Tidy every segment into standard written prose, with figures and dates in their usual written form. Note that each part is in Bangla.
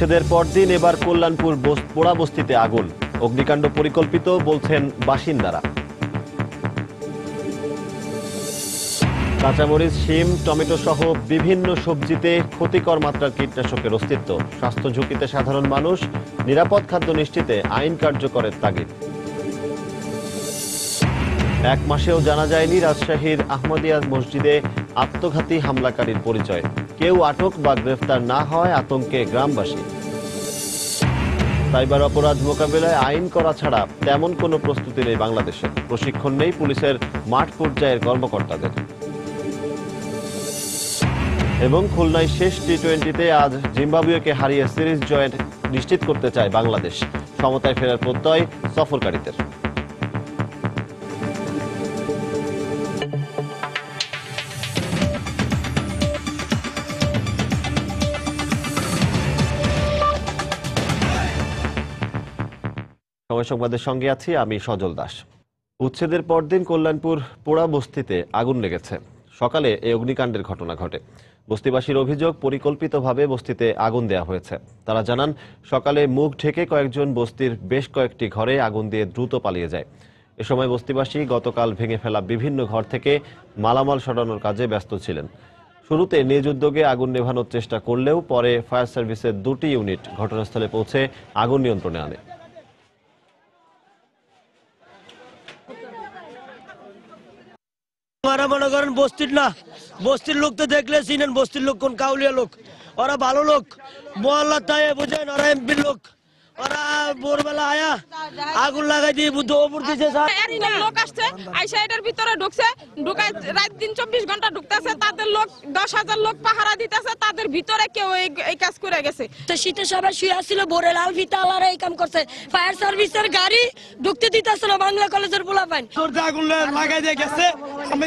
উচ্ছেদের পরদিন এবার কল্যাণপুর পোড়া বস্তিতে আগুন। অগ্নিকাণ্ড পরিকল্পিত বলছেন বাসিন্দারা। কাঁচামরিচ, শিম, টমেটো সহ বিভিন্ন সবজিতে ক্ষতিকর মাত্রার কীটনাশকের অস্তিত্ব। স্বাস্থ্য ঝুঁকিতে সাধারণ মানুষ, নিরাপদ খাদ্য নিশ্চিতে আইন কার্যকরের তাগিদ। এক মাসেও জানা যায়নি রাজশাহীর আহমদিয়া মসজিদে আত্মঘাতী হামলাকারীর পরিচয়। কেউ আটক বা গ্রেফতার না হয় আতঙ্কে গ্রামবাসী। সাইবার অপরাধ মোকাবিলায় আইন করা ছাড়া তেমন কোনো প্রস্তুতি নেই বাংলাদেশে। প্রশিক্ষণ নেই পুলিশের মাঠ পর্যায়ের কর্মকর্তাদের। এবং খুলনায় শেষ টি-20তে আজ জিম্বাবুয়েকে হারিয়ে সিরিজ জয় নিশ্চিত করতে চায় বাংলাদেশ। সমতায় ফেরার প্রত্যয় সফরকারীদের। সময় সংবাদের সঙ্গে আছি আমি সজল দাস। উচ্ছেদের পরদিন কল্যাণপুর পোড়া বস্তিতে আগুন লেগেছে। সকালে এই অগ্নিকাণ্ডের ঘটনা ঘটে। বস্তিবাসীর অভিযোগ, পরিকল্পিতভাবে বস্তিতে আগুন দেওয়া হয়েছে। তারা জানান, সকালে মুখ ঢেকে কয়েকজন বস্তির বেশ কয়েকটি ঘরে আগুন দিয়ে দ্রুত পালিয়ে যায়। এ সময় বস্তিবাসী গতকাল ভেঙে ফেলা বিভিন্ন ঘর থেকে মালামাল সরানোর কাজে ব্যস্ত ছিলেন। শুরুতে নিজ উদ্যোগে আগুন নেভানোর চেষ্টা করলেও পরে ফায়ার সার্ভিসের 2টি ইউনিট ঘটনাস্থলে পৌঁছে আগুন নিয়ন্ত্রণে আনে। ওরা মনে করেন বস্তির না, বস্তির লোক তো দেখলে চিনেন, বস্তির লোক কোন কাউলিয়া লোক, ওরা ভালো লোক, মহল্লা তাই বুঝেন, ওরা এমপির লোক। ওরা ভোরবেলা আয়া আগুন লাগাই দিয়ে দৌড় দিছে। লোক আসছে, আইসা এটার ভিতরে ঢুকছে, ঢুকায় রাত দিন 24 ঘন্টা ঢুকতেছে। তাদের লোক 10,000 লোক পাহারা দিতেছে, তাদের ভিতরে কেউ এই কাজ করে গেছে। তো শীতে সবাই শুয়ে আসছিল, ভোরে লাল ফিতালারা এই কাম করছে। ফায়ার সার্ভিসের গাড়ি ঢুকতে দিতেছে না, বাংলা কলেজের পোলাপাইন আগুন লাগাই দিয়ে গেছে। আমি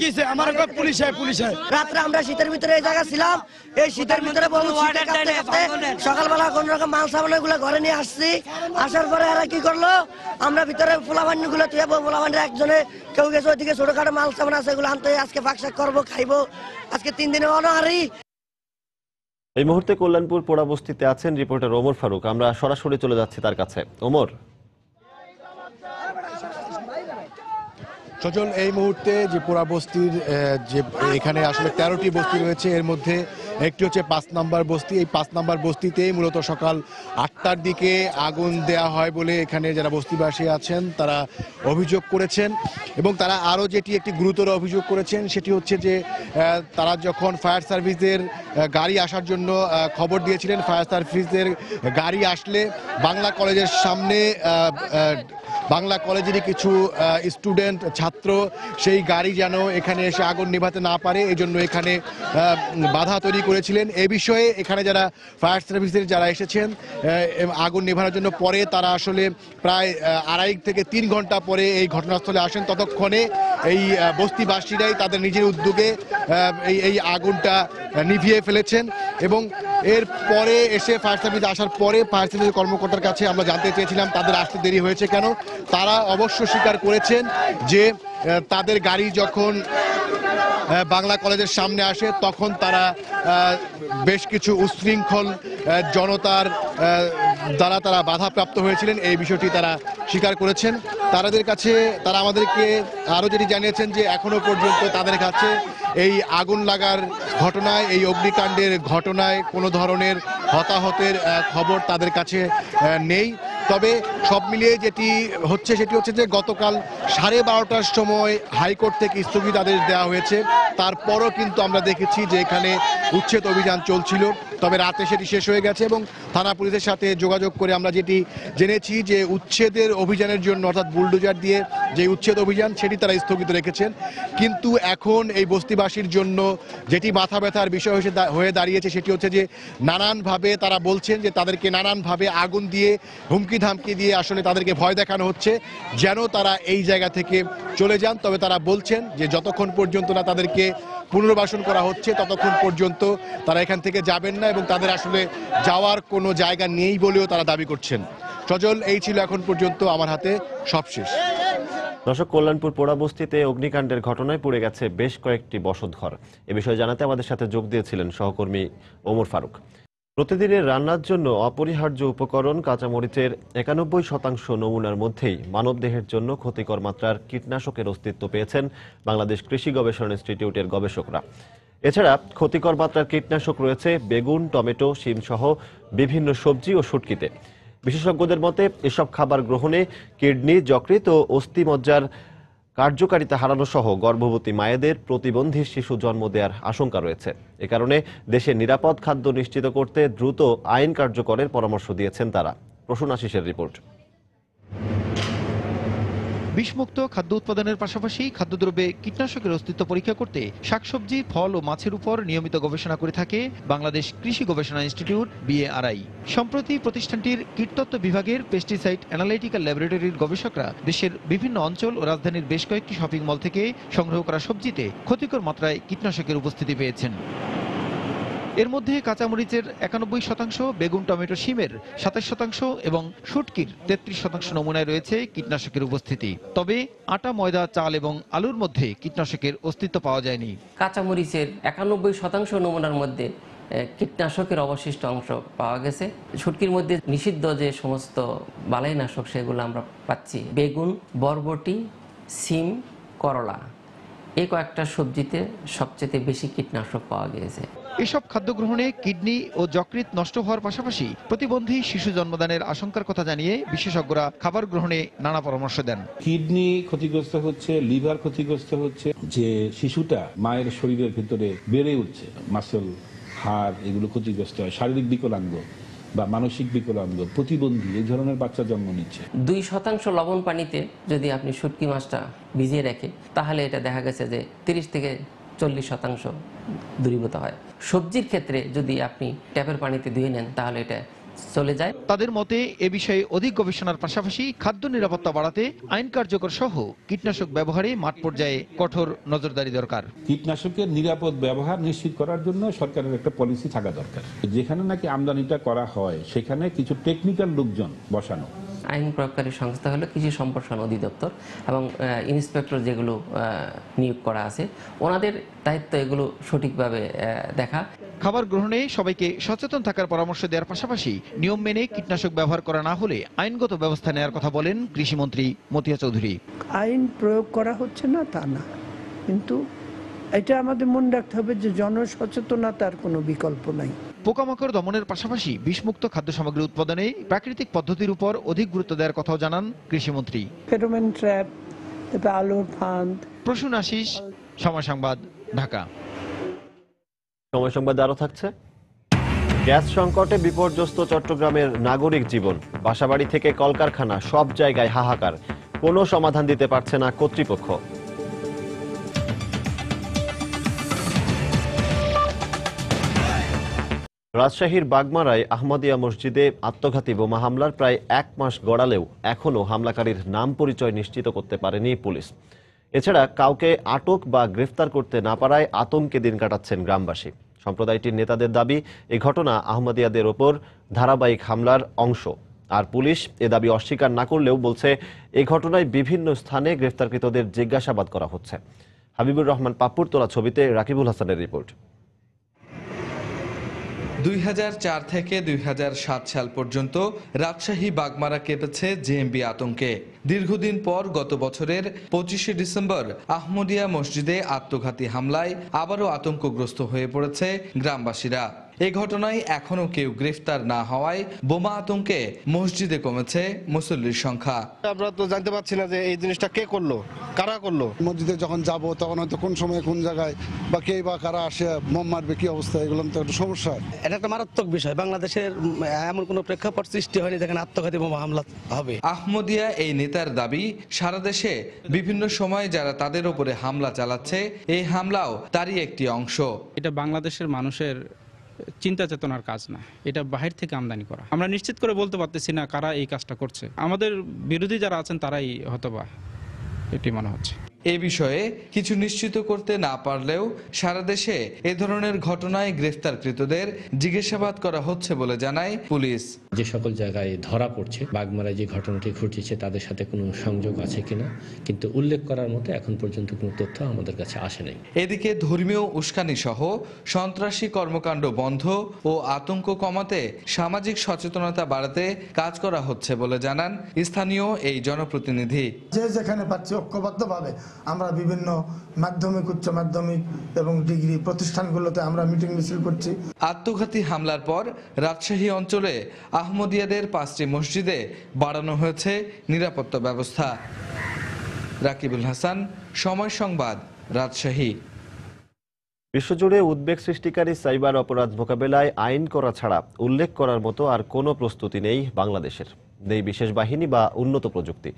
কিছে আমার পুলিশে রাত্রে আমরা শীতের ভিতরে এই জায়গা ছিলাম। এই শীতের ভিতরে সকালবেলা কোন রকম মাল সামান গুলো ঘরে নিয়ে আসছি। আসার পরে এরা কি করলো, আমরা ভিতরে পোলাবান্ডি গুলো তুই পোলাবান্ডি একজনে কেউ গেছে ওইদিকে ছোটখাটো মাল সামান আছে, এগুলো আনতে আজকে ফাঁকশাক করবো, খাইবো। আজকে 3 দিনে অনাহারি। এই মুহূর্তে কল্যাণপুর পোড়া বস্তিতে আছেন রিপোর্টার ওমর ফারুক। আমরা সরাসরি চলে যাচ্ছি তার কাছে। ওমর। সজল, এই মুহূর্তে যে পোড়া বস্তির যে এখানে আসলে 13টি বস্তি রয়েছে, এর মধ্যে একটি হচ্ছে 5 নম্বর বস্তি। এই 5 নম্বর বস্তিতে মূলত সকাল 8টার দিকে আগুন দেয়া হয় বলে এখানে যারা বস্তিবাসী আছেন তারা অভিযোগ করেছেন। এবং তারা আরও একটি গুরুতর অভিযোগ করেছেন, সেটি হচ্ছে যে তারা যখন ফায়ার সার্ভিসের গাড়ি আসার জন্য খবর দিয়েছিলেন, ফায়ার সার্ভিসের গাড়ি আসলে বাংলা কলেজের সামনে বাংলা কলেজেরই কিছু স্টুডেন্ট ছাত্র সেই গাড়ি যেন এখানে এসে আগুন নেভাতে না পারে, এই জন্য এখানে বাধা তৈরি করেছিলেন। এ বিষয়ে এখানে যারা ফায়ার সার্ভিসের যারা এসেছেন আগুন নেভানোর জন্য, পরে তারা আসলে প্রায় 2.5 থেকে 3 ঘন্টা পরে এই ঘটনাস্থলে আসেন। ততক্ষণে এই বস্তিবাসীরাই তাদের নিজের উদ্যোগে এই আগুনটা নিভিয়ে ফেলেছেন। এবং এর পরে এসে ফায়ার সার্ভিস আসার পরে ফায়ার সার্ভিসের কর্মকর্তার কাছে আমরা জানতে চেয়েছিলাম তাদের আসতে দেরি হয়েছে কেন। তারা অবশ্য স্বীকার করেছেন যে তাদের গাড়ি যখন বাংলা কলেজের সামনে আসে তখন তারা বেশ কিছু উচ্ছৃঙ্খল জনতার দ্বারা তারা বাধাপ্রাপ্ত হয়েছিলেন, এই বিষয়টি তারা স্বীকার করেছেন। তারা আমাদেরকে আরও যেটি জানিয়েছেন যে এখনো পর্যন্ত তাদের কাছে এই আগুন লাগার ঘটনায়, এই অগ্নিকাণ্ডের ঘটনায় কোনো ধরনের হতাহতের খবর তাদের কাছে নেই। তবে সব মিলিয়ে যেটি হচ্ছে সেটি হচ্ছে যে গতকাল 12:30টার সময় হাইকোর্ট থেকে স্থগিতাদেশ দেওয়া হয়েছে। তারপরও কিন্তু আমরা দেখেছি যে এখানে উচ্ছেদ অভিযান চলছিল, তবে রাতে সেটি শেষ হয়ে গেছে। এবং থানা পুলিশের সাথে যোগাযোগ করে আমরা যেটি জেনেছি যে উচ্ছেদের অভিযানের জন্য, অর্থাৎ বুলডোজার দিয়ে যে উচ্ছেদ অভিযান সেটি তারা স্থগিত রেখেছেন। কিন্তু এখন এই বস্তিবাসীর জন্য যেটি মাথা ব্যথার বিষয় হয়ে দাঁড়িয়েছে সেটি হচ্ছে যে নানানভাবে তারা বলছেন যে তাদেরকে নানানভাবে আগুন দিয়ে হুমকি ধামকি দিয়ে আসলে তাদেরকে ভয় দেখানো হচ্ছে যেন তারা এই জায়গা থেকে চলে যান। তবে তারা বলছেন যে যতক্ষণ পর্যন্ত না তাদেরকে পুনর্বাসন করা হচ্ছে ততক্ষণ পর্যন্ত তারা এখান থেকে যাবেন না, এবং তাদের আসলে যাওয়ার কোনো জায়গা নেই বলেও তারা দাবি করছেন। সজল, এই ছিল এখন পর্যন্ত আমার হাতে সবশেষ। দর্শক, কল্যাণপুর পোড়া বস্তিতে অগ্নিকাণ্ডের ঘটনায় পুড়ে গেছে বেশ কয়েকটি বসতঘর। এ বিষয়ে জানাতে আমাদের সাথে যোগ দিয়েছিলেন সহকর্মী ওমর ফারুক। প্রতিদিনের রান্নার জন্য অপরিহার্য উপকরণ কাঁচামরিচের ৯১% নমুনার মধ্যেই মানবদেহের জন্য ক্ষতিকর মাত্রার কীটনাশকের অস্তিত্ব পেয়েছেন বাংলাদেশ কৃষি গবেষণা ইনস্টিটিউটের গবেষকরা। এছাড়া ক্ষতিকর মাত্রার কীটনাশক রয়েছে বেগুন, টমেটো, শিম সহ বিভিন্ন সবজি ও শুটকিতে। বিশেষজ্ঞদের মতে এসব খাবার গ্রহণে কিডনি, যকৃৎ ও অস্থিমজ্জার কার্যকারিতা হারানো সহ গর্ভবতী মায়েদের প্রতিবন্ধী শিশু জন্ম দেওয়ার আশঙ্কা রয়েছে। এ কারণে দেশে নিরাপদ খাদ্য নিশ্চিত করতে দ্রুত আইন কার্যকরের পরামর্শ দিয়েছেন তারা। প্রসূন আশিসের রিপোর্ট। বিষমুক্ত খাদ্য উৎপাদনের পাশাপাশি খাদ্যদ্রব্যে কীটনাশকের অস্তিত্ব পরীক্ষা করতে শাকসবজি, ফল ও মাছের উপর নিয়মিত গবেষণা করে থাকে বাংলাদেশ কৃষি গবেষণা ইনস্টিটিউট BARI। সম্প্রতি প্রতিষ্ঠানটির কীটতত্ত্ব বিভাগের পেস্টিসাইড অ্যানালাইটিক্যাল ল্যাবরেটরির গবেষকরা দেশের বিভিন্ন অঞ্চল ও রাজধানীর বেশ কয়েকটি শপিং মল থেকে সংগ্রহ করা সবজিতে ক্ষতিকর মাত্রায় কীটনাশকের উপস্থিতি পেয়েছেন। এর মধ্যে কাঁচামরিচের ৯১%, বেগুন, টমেটো, শিমের ২৭% এবং শুটকির ৩৩% নমুনায় রয়েছে কীটনাশকের উপস্থিতি। তবে আটা, ময়দা, চাল এবং আলুর মধ্যে কীটনাশকের অস্তিত্ব পাওয়া যায়নি। কাঁচামরিচের ৯১% নমুনার মধ্যে কীটনাশকের অবশিষ্ট অংশ পাওয়া গেছে। শুটকির মধ্যে নিষিদ্ধ যে সমস্ত বালাইনাশক সেগুলো আমরা পাচ্ছি। বেগুন, বরবটি, সিম, করলা এই কয়েকটা সবজিতে সবচেয়ে বেশি কীটনাশক পাওয়া গিয়েছে। এসব খাদ্য গ্রহণে কিডনি ও যকৃৎ নষ্ট হওয়ার পাশাপাশি প্রতিবন্ধী শিশু জন্মদানের আশঙ্কার কথা জানিয়ে বিশেষজ্ঞরা খাবার গ্রহণে নানা পরামর্শ দেন। কিডনি ক্ষতিগ্রস্ত হচ্ছে, লিভার ক্ষতিগ্রস্ত হচ্ছে, যে শিশুটা মায়ের শরীরের ভিতরে বেড়ে উঠছে, মাসল, হাড় এগুলো ক্ষতিগ্রস্ত হয়, শারীরিক বিকলাঙ্গ বা মানসিক বিকলাঙ্গ, প্রতিবন্ধী এই ধরনের বাচ্চা জন্ম নিচ্ছে। 2% লবণ পানিতে যদি আপনি শুটকি মাছটা ভিজিয়ে রাখে তাহলে এটা দেখা গেছে যে 30 থেকে 40% দূরীভূত হয়। সবজির ক্ষেত্রে যদি আপনি ট্যাপের পানিতে ধুয়ে নেন তাহলে এটা চলে যায়। তাদের মতে এ বিষয়ে অধিক গবেষণার পাশাপাশি খাদ্য নিরাপত্তা বাড়াতে আইন কার্যকর সহ কীটনাশক ব্যবহারে মাঠ পর্যায়ে কঠোর নজরদারি দরকার। কীটনাশকের নিরাপদ ব্যবহার নিশ্চিত করার জন্য সরকারের একটা পলিসি থাকা দরকার। যেখানে নাকি আমদানিটা করা হয় সেখানে কিছু টেকনিক্যাল লোকজন বসানো। আইন প্রয়োগকারী সংস্থা হলো কৃষি সম্প্রসারণ অধিদপ্তর এবং ইন্সপেক্টর যেগুলো নিয়োগ করা আছে ওনাদের দায়িত্ব এগুলো সঠিকভাবে দেখা। খাবার গ্রহণে সবাইকে সচেতন থাকার পরামর্শ দেওয়ার পাশাপাশি নিয়ম মেনে কীটনাশক ব্যবহার করা না হলে আইনগত ব্যবস্থা নেওয়ার কথা বলেন কৃষিমন্ত্রী মতিয়া চৌধুরী। আইন প্রয়োগ করা হচ্ছে না তা না, কিন্তু এটা আমাদের মনে রাখতে হবে যে জনসচেতনতার কোনো বিকল্প নাই। পোকামাকড় দমনের পাশাপাশি বিষমুক্ত খাদ্য সামগ্রী উৎপাদনে প্রাকৃতিক পদ্ধতির উপর অধিক গুরুত্ব দেওয়ার কথাও জানান কৃষিমন্ত্রী। ফেরোমন ট্র্যাপ, আলোর ফাঁদ। প্রসূন আশিস, সময় সংবাদ, ঢাকা। সময় সংবাদ আরো থাকছে। গ্যাস সংকটে বিপর্যস্ত চট্টগ্রামের নাগরিক জীবন। বাসাবাড়ি থেকে কলকারখানা সব জায়গায় হাহাকার, কোনো সমাধান দিতে পারছে না কর্তৃপক্ষ। রাজশাহীর বাগমারায় আহমদিয়া মসজিদে আত্মঘাতী বোমা হামলার প্রায় 1 মাস গড়ালেও এখনও হামলাকারীর নাম পরিচয় নিশ্চিত করতে পারেনি পুলিশ। এছাড়া কাউকে আটক বা গ্রেফতার করতে না পারায় আতঙ্কে দিন কাটাচ্ছেন গ্রামবাসী। সম্প্রদায়টির নেতাদের দাবি এই ঘটনা আহমদিয়াদের ওপর ধারাবাহিক হামলার অংশ। আর পুলিশ এ দাবি অস্বীকার না করলেও বলছে এই ঘটনায় বিভিন্ন স্থানে গ্রেফতারকৃতদের জিজ্ঞাসাবাদ করা হচ্ছে। হাবিবুর রহমান পাপ্পুর তোলা ছবিতে রাকিবুল হাসানের রিপোর্ট। 2004 থেকে 2007 সাল পর্যন্ত রাজশাহী বাগমারা কেঁপেছে জেএমবি আতঙ্কে। দীর্ঘদিন পর গত বছরের 25শে ডিসেম্বর আহমদিয়া মসজিদে আত্মঘাতী হামলায় আবারও আতঙ্কগ্রস্ত হয়ে পড়েছে গ্রামবাসীরা। এই ঘটনায় এখনো কেউ গ্রেফতার না হওয়ায় বোমা আতঙ্কে মসজিদে কমেছে মুসল্লির সংখ্যা। আমরা তো জানতে পারছি না যে এই জিনিসটা কে করলো, কারা করলো। মসজিদে যখন যাব তখন হয়তো কোন সময় কোন জায়গায় বা কে বা কারা আসে বোম মারবে, কি অবস্থা, এগুলো তো একটা সমস্যা। এটা একটা মারাত্মক বিষয়। বাংলাদেশের এমন কোনো প্রেক্ষাপট সৃষ্টি হয়নি যেখানে আত্মঘাতী বোমা হামলা হবে। আহমদিয়া এই নেতার দাবি, সারা দেশে বিভিন্ন সময় যারা তাদের উপরে হামলা চালাচ্ছে এই হামলাও তারই একটি অংশ। এটা বাংলাদেশের মানুষের চিন্তা চেতনার কাজ না, এটা বাহির থেকে আমদানি করা। আমরা নিশ্চিত করে বলতে পারতেছি না কারা এই কাজটা করছে। আমাদের বিরোধী যারা আছেন তারাই হয়তোবা এটি মনে হচ্ছে। এ বিষয়ে কিছু নিশ্চিত করতে না পারলেও সারা দেশে এ ধরনের ঘটনায় গ্রেফতারকৃতদের জিজ্ঞাসাবাদ করা হচ্ছে বলে জানায় পুলিশ। যে সকল জায়গায় ধরা পড়ছে বাগমারায় যে ঘটনাটি ঘটেছে তাদের সাথে কোনো সংযোগ আছে কিনা কিন্তু উল্লেখ করার মতো এখন পর্যন্ত কোনো তথ্য আমাদের কাছে আসে নাই। এদিকে ধর্মীয় উস্কানি সহ সন্ত্রাসী কর্মকাণ্ড বন্ধ ও আতঙ্ক কমাতে সামাজিক সচেতনতা বাড়াতে কাজ করা হচ্ছে বলে জানান স্থানীয় এই জনপ্রতিনিধি। যে যেখানে পাচ্ছি ঐক্যবদ্ধভাবে আমরা বিভিন্ন মাধ্যমিক, উচ্চ মাধ্যমিক এবং ডিগ্রি প্রতিষ্ঠানগুলোতে আমরা মিটিং মিছিল করছি। আত্মঘাতী হামলার পর রাজশাহী অঞ্চলে আহমদিয়াদের 5টি মসজিদে বাড়ানো হয়েছে নিরাপত্তা ব্যবস্থা। রাকিবুল হাসান, সময় সংবাদ, রাজশাহী। বিশ্বজুড়ে উদ্বেগ সৃষ্টিকারী সাইবার অপরাধ মোকাবেলায় আইন করা ছাড়া উল্লেখ করার মতো আর কোনো প্রস্তুতি নেই বাংলাদেশের। নেই বিশেষ বাহিনী বা উন্নত প্রযুক্তি,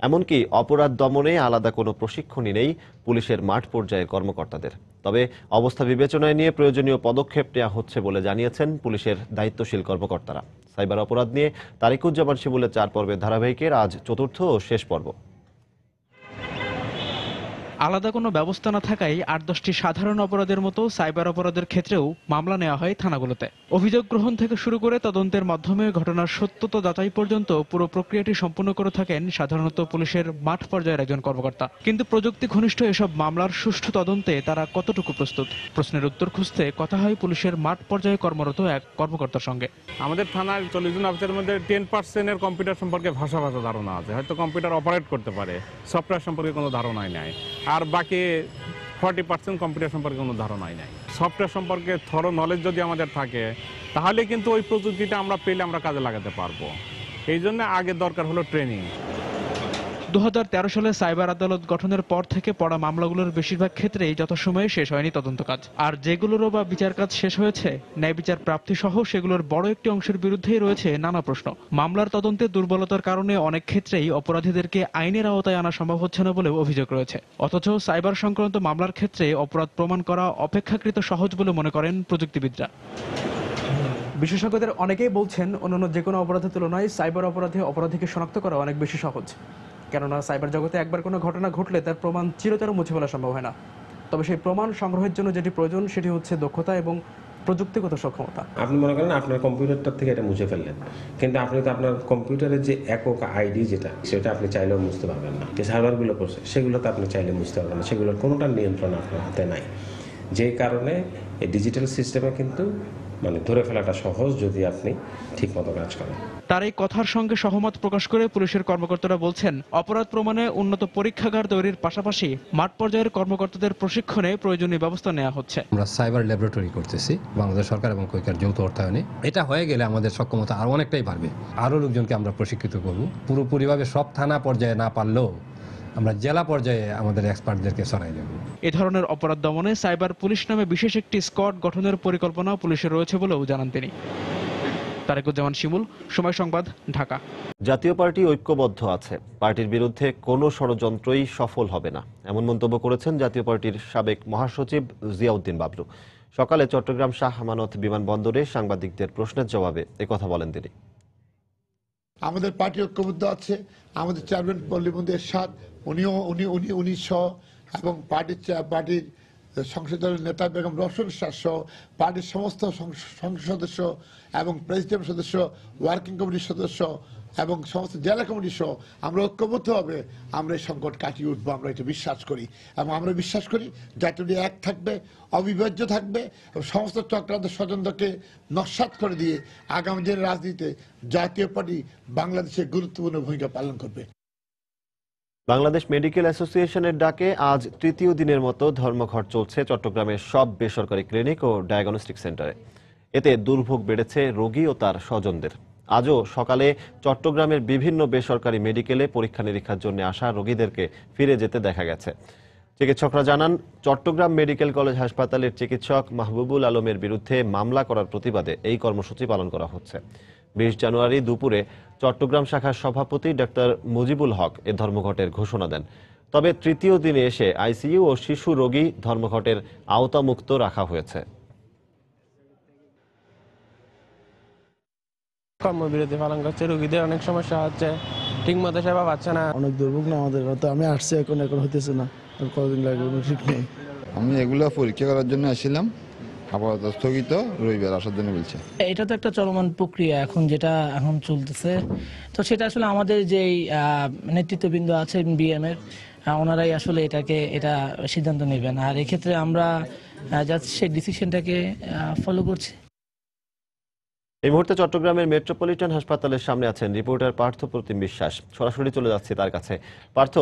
এমনকি অপরাধ দমনে আলাদা কোনো প্রশিক্ষণই নেই পুলিশের মাঠ পর্যায়ের কর্মকর্তাদের। তবে অবস্থা বিবেচনায় নিয়ে প্রয়োজনীয় পদক্ষেপ নেওয়া হচ্ছে বলে জানিয়েছেন পুলিশের দায়িত্বশীল কর্মকর্তারা। সাইবার অপরাধ নিয়ে তারিকুজ্জামান শিমুলের 4 পর্বের ধারাবাহিকের আজ চতুর্থ ও শেষ পর্ব। আলাদা কোনো ব্যবস্থা না থাকায় 8-10টি সাধারণ অপরাধের মতো সাইবার অপরাধের ক্ষেত্রেও মামলা নেওয়া হয় থানাগুলোতে। অভিযোগ গ্রহণ থেকে শুরু করে তদন্তের মাধ্যমে ঘটনার সত্যতা যাচাই পর্যন্ত পুরো প্রক্রিয়াটি সম্পূর্ণ করে থাকেন সাধারণত পুলিশের মাঠ পর্যায়ের একজন কর্মকর্তা। কিন্তু প্রযুক্তি ঘনিষ্ঠ এসব মামলার সুষ্ঠু তদন্তে তারা কতটুকু প্রস্তুত, প্রশ্নের উত্তর খুঁজতে কথা হয় পুলিশের মাঠ পর্যায়ে কর্মরত এক কর্মকর্তার সঙ্গে। আমাদের থানার 40 জন অফিসারের মধ্যে 10% কম্পিউটার সম্পর্কে ভাষা ধারণা আছে, হয়তো কম্পিউটার অপারেট করতে পারে, সফটওয়্যার সম্পর্কে কোনো ধারণাই নাই। আর বাকি 40% কম্পিউটার সম্পর্কে কোনো ধারণাই নাই। সফটওয়্যার সম্পর্কে থরো নলেজ যদি আমাদের থাকে তাহলে কিন্তু ওই প্রযুক্তিটা আমরা পেলে আমরা কাজে লাগাতে পারবো। এই জন্য আগে দরকার হলো ট্রেনিং। 2013 সালে সাইবার আদালত গঠনের পর থেকে পড়া মামলাগুলোর বেশিরভাগ ক্ষেত্রেই যথাসময়ে শেষ হয়নি তদন্ত কাজ। আর যেগুলোরও বা বিচার কাজ শেষ হয়েছে, ন্যায় বিচার প্রাপ্তি সহ সেগুলোর বড় একটি অংশের বিরুদ্ধেই রয়েছে নানা প্রশ্ন। মামলার তদন্তে দুর্বলতার কারণে অনেক ক্ষেত্রেই অপরাধীদেরকে আইনের আওতায় আনা সম্ভব হচ্ছে না বলেও অভিযোগ রয়েছে। অথচ সাইবার সংক্রান্ত মামলার ক্ষেত্রে অপরাধ প্রমাণ করা অপেক্ষাকৃত সহজ বলে মনে করেন প্রযুক্তিবিদরা। বিশেষজ্ঞদের অনেকেই বলছেন অন্যান্য যে কোনো অপরাধের তুলনায় সাইবার অপরাধে অপরাধীকে শনাক্ত করা অনেক বেশি সহজ। কেননা সাইবার জগতে একবার কোনো ঘটনা ঘটলে তার প্রমাণ চিরতরে মুছে ফেলা সম্ভব হয় না। তবে সেই প্রমাণ সংগ্রহের জন্য যেটি প্রয়োজন সেটি হচ্ছে দক্ষতা এবং প্রযুক্তিগত সক্ষমতা। আপনি মনে করেন আপনার কম্পিউটারটা থেকে এটা মুছে ফেললেন, কিন্তু আপনি তো আপনার কম্পিউটারের যে একক আইডি যেটা সেটা আপনি চাইলেও মুছতে পারবেন না। যে সার্ভারগুলো করছে সেগুলো তো আপনি চাইলে মুছতে পারবেন না, সেগুলোর কোনোটার নিয়ন্ত্রণ আপনার হাতে নাই। যে কারণে এই ডিজিটাল সিস্টেমে কিন্তু ধরে ফেলাটা সহজ যদি আপনি ঠিক মতো কাজ করেন। তার এই কথার সঙ্গে সহমত প্রকাশ করে পুলিশের কর্মকর্তারা বলছেন, অপরাধ প্রমাণে উন্নত পরীক্ষাগার তৈরির পাশাপাশি মাঠ পর্যায়ের কর্মকর্তাদের প্রশিক্ষণে প্রয়োজনীয় ব্যবস্থা নেওয়া হচ্ছে। আমরা সাইবার ল্যাবরেটরি করতেছি বাংলাদেশ সরকার এবং কুইকার যৌথ অর্থায়নে। এটা হয়ে গেলে আমাদের সক্ষমতা আরো অনেকটাই বাড়বে। আরো লোকজনকে আমরা প্রশিক্ষিত করব। পুরোপুরিভাবে সব থানা পর্যায়ে না পারলেও আমরা জেলা পর্যায়ে আমাদের এক্সপার্টদেরকে ছড়াই দেব। এ ধরনের অপরাধ দমনে সাইবার পুলিশ নামে বিশেষ একটি স্কোয়াড গঠনের পরিকল্পনা পুলিশের রয়েছে বলেও জানান তিনি। তারিকুজ্জামান শিমুল, সময় সংবাদ, ঢাকা। জাতীয় পার্টি ঐক্যবদ্ধ আছে, পার্টির বিরুদ্ধে কোনো ষড়যন্ত্রই সফল হবে না, এমন মন্তব্য করেছেন জাতীয় পার্টির সাবেক মহাসচিব জিয়াউদ্দিন বাবলু। সকালে চট্টগ্রাম শাহ আমানত বিমানবন্দরে সাংবাদিকদের প্রশ্নের জবাবে একথা বলেন তিনি। আমাদের পার্টি ঐক্যবদ্ধ আছে, আমাদের চেয়ারম্যান পল্লীবন্ধু এরশাদ উনি সহ এবং পার্টির সংসদ দলের নেতা বেগম রওশন শাহ সহ পার্টির সমস্ত সংসদ সদস্য এবং প্রেসিডেন্ট সদস্য, ওয়ার্কিং কমিটির সদস্য এবং সমস্ত জেলা কমিটি সহ আমরা ঐক্যবদ্ধভাবে আমরা এই সংকট কাটিয়ে উঠবো, আমরা এটা বিশ্বাস করি। এবং আমরা বিশ্বাস করি জাতীয়টি এক থাকবে, অবিভাজ্য থাকবে এবং সমস্ত চক্রান্ত ষড়যন্ত্রকে নস্যাৎ করে দিয়ে আগামী দিনের রাজনীতিতে জাতীয় পার্টি বাংলাদেশে গুরুত্বপূর্ণ ভূমিকা পালন করবে। বাংলাদেশ মেডিকেল অ্যাসোসিয়েশনের ডাকে আজ তৃতীয় দিনের মতো ধর্মঘট চলছে চট্টগ্রামের সব বেসরকারি ক্লিনিক ও ডায়াগনস্টিক সেন্টারে। এতে দুর্ভোগ বেড়েছে রোগী ও তার স্বজনদের। আজও সকালে চট্টগ্রামের বিভিন্ন বেসরকারি মেডিকেলে পরীক্ষা নিরীক্ষার জন্য আসা রোগীদেরকে ফিরে যেতে দেখা গেছে। চিকিৎসকরা জানান, চট্টগ্রাম মেডিকেল কলেজ হাসপাতালের চিকিৎসক মাহবুবুল আলমের বিরুদ্ধে মামলা করার প্রতিবাদে এই কর্মসূচি পালন করা হচ্ছে। 20 জানুয়ারি দুপুরে চট্টগ্রাম শাখার সভাপতি ডক্টর মুজিবুল হক এ ধর্মঘটের ঘোষণা দেন। তবে তৃতীয় দিনে এসে আইসিইউ ও শিশু রোগী ধর্মঘটের আওতামুক্ত রাখা হয়েছে। কর্মবিরতি পালন করছে, রোগীদের অনেক সমস্যা হচ্ছে, ঠিক মতো সেবা পাচ্ছে না, অনেক দুর্ভোগ না আমাদের। আমি আসছি এখন হইতেছে না, কতদিন লাগবে ঠিক নেই। আমি এগুলা পরীক্ষা করার জন্য আসছিলাম, আপাতত স্থগিত, রবিবার আসার জন্য বলছে। এটা তো একটা চলমান প্রক্রিয়া এখন যেটা এখন চলতেছে, তো সেটা আসলে আমাদের যেই নেতৃত্ববৃন্দ আছে বিএম এর ওনারাই আসলে এটা সিদ্ধান্ত নেবেন, আর এক্ষেত্রে আমরা জাস্ট সেই ডিসিশনটাকে ফলো করছি। এই মুহূর্তে চট্টগ্রামের মেট্রোপলিটন হাসপাতালের সামনে আছেন রিপোর্টার পার্থ প্রতিম বিশ্বাস। সরাসরি চলে যাচ্ছি তার কাছে। পার্থ,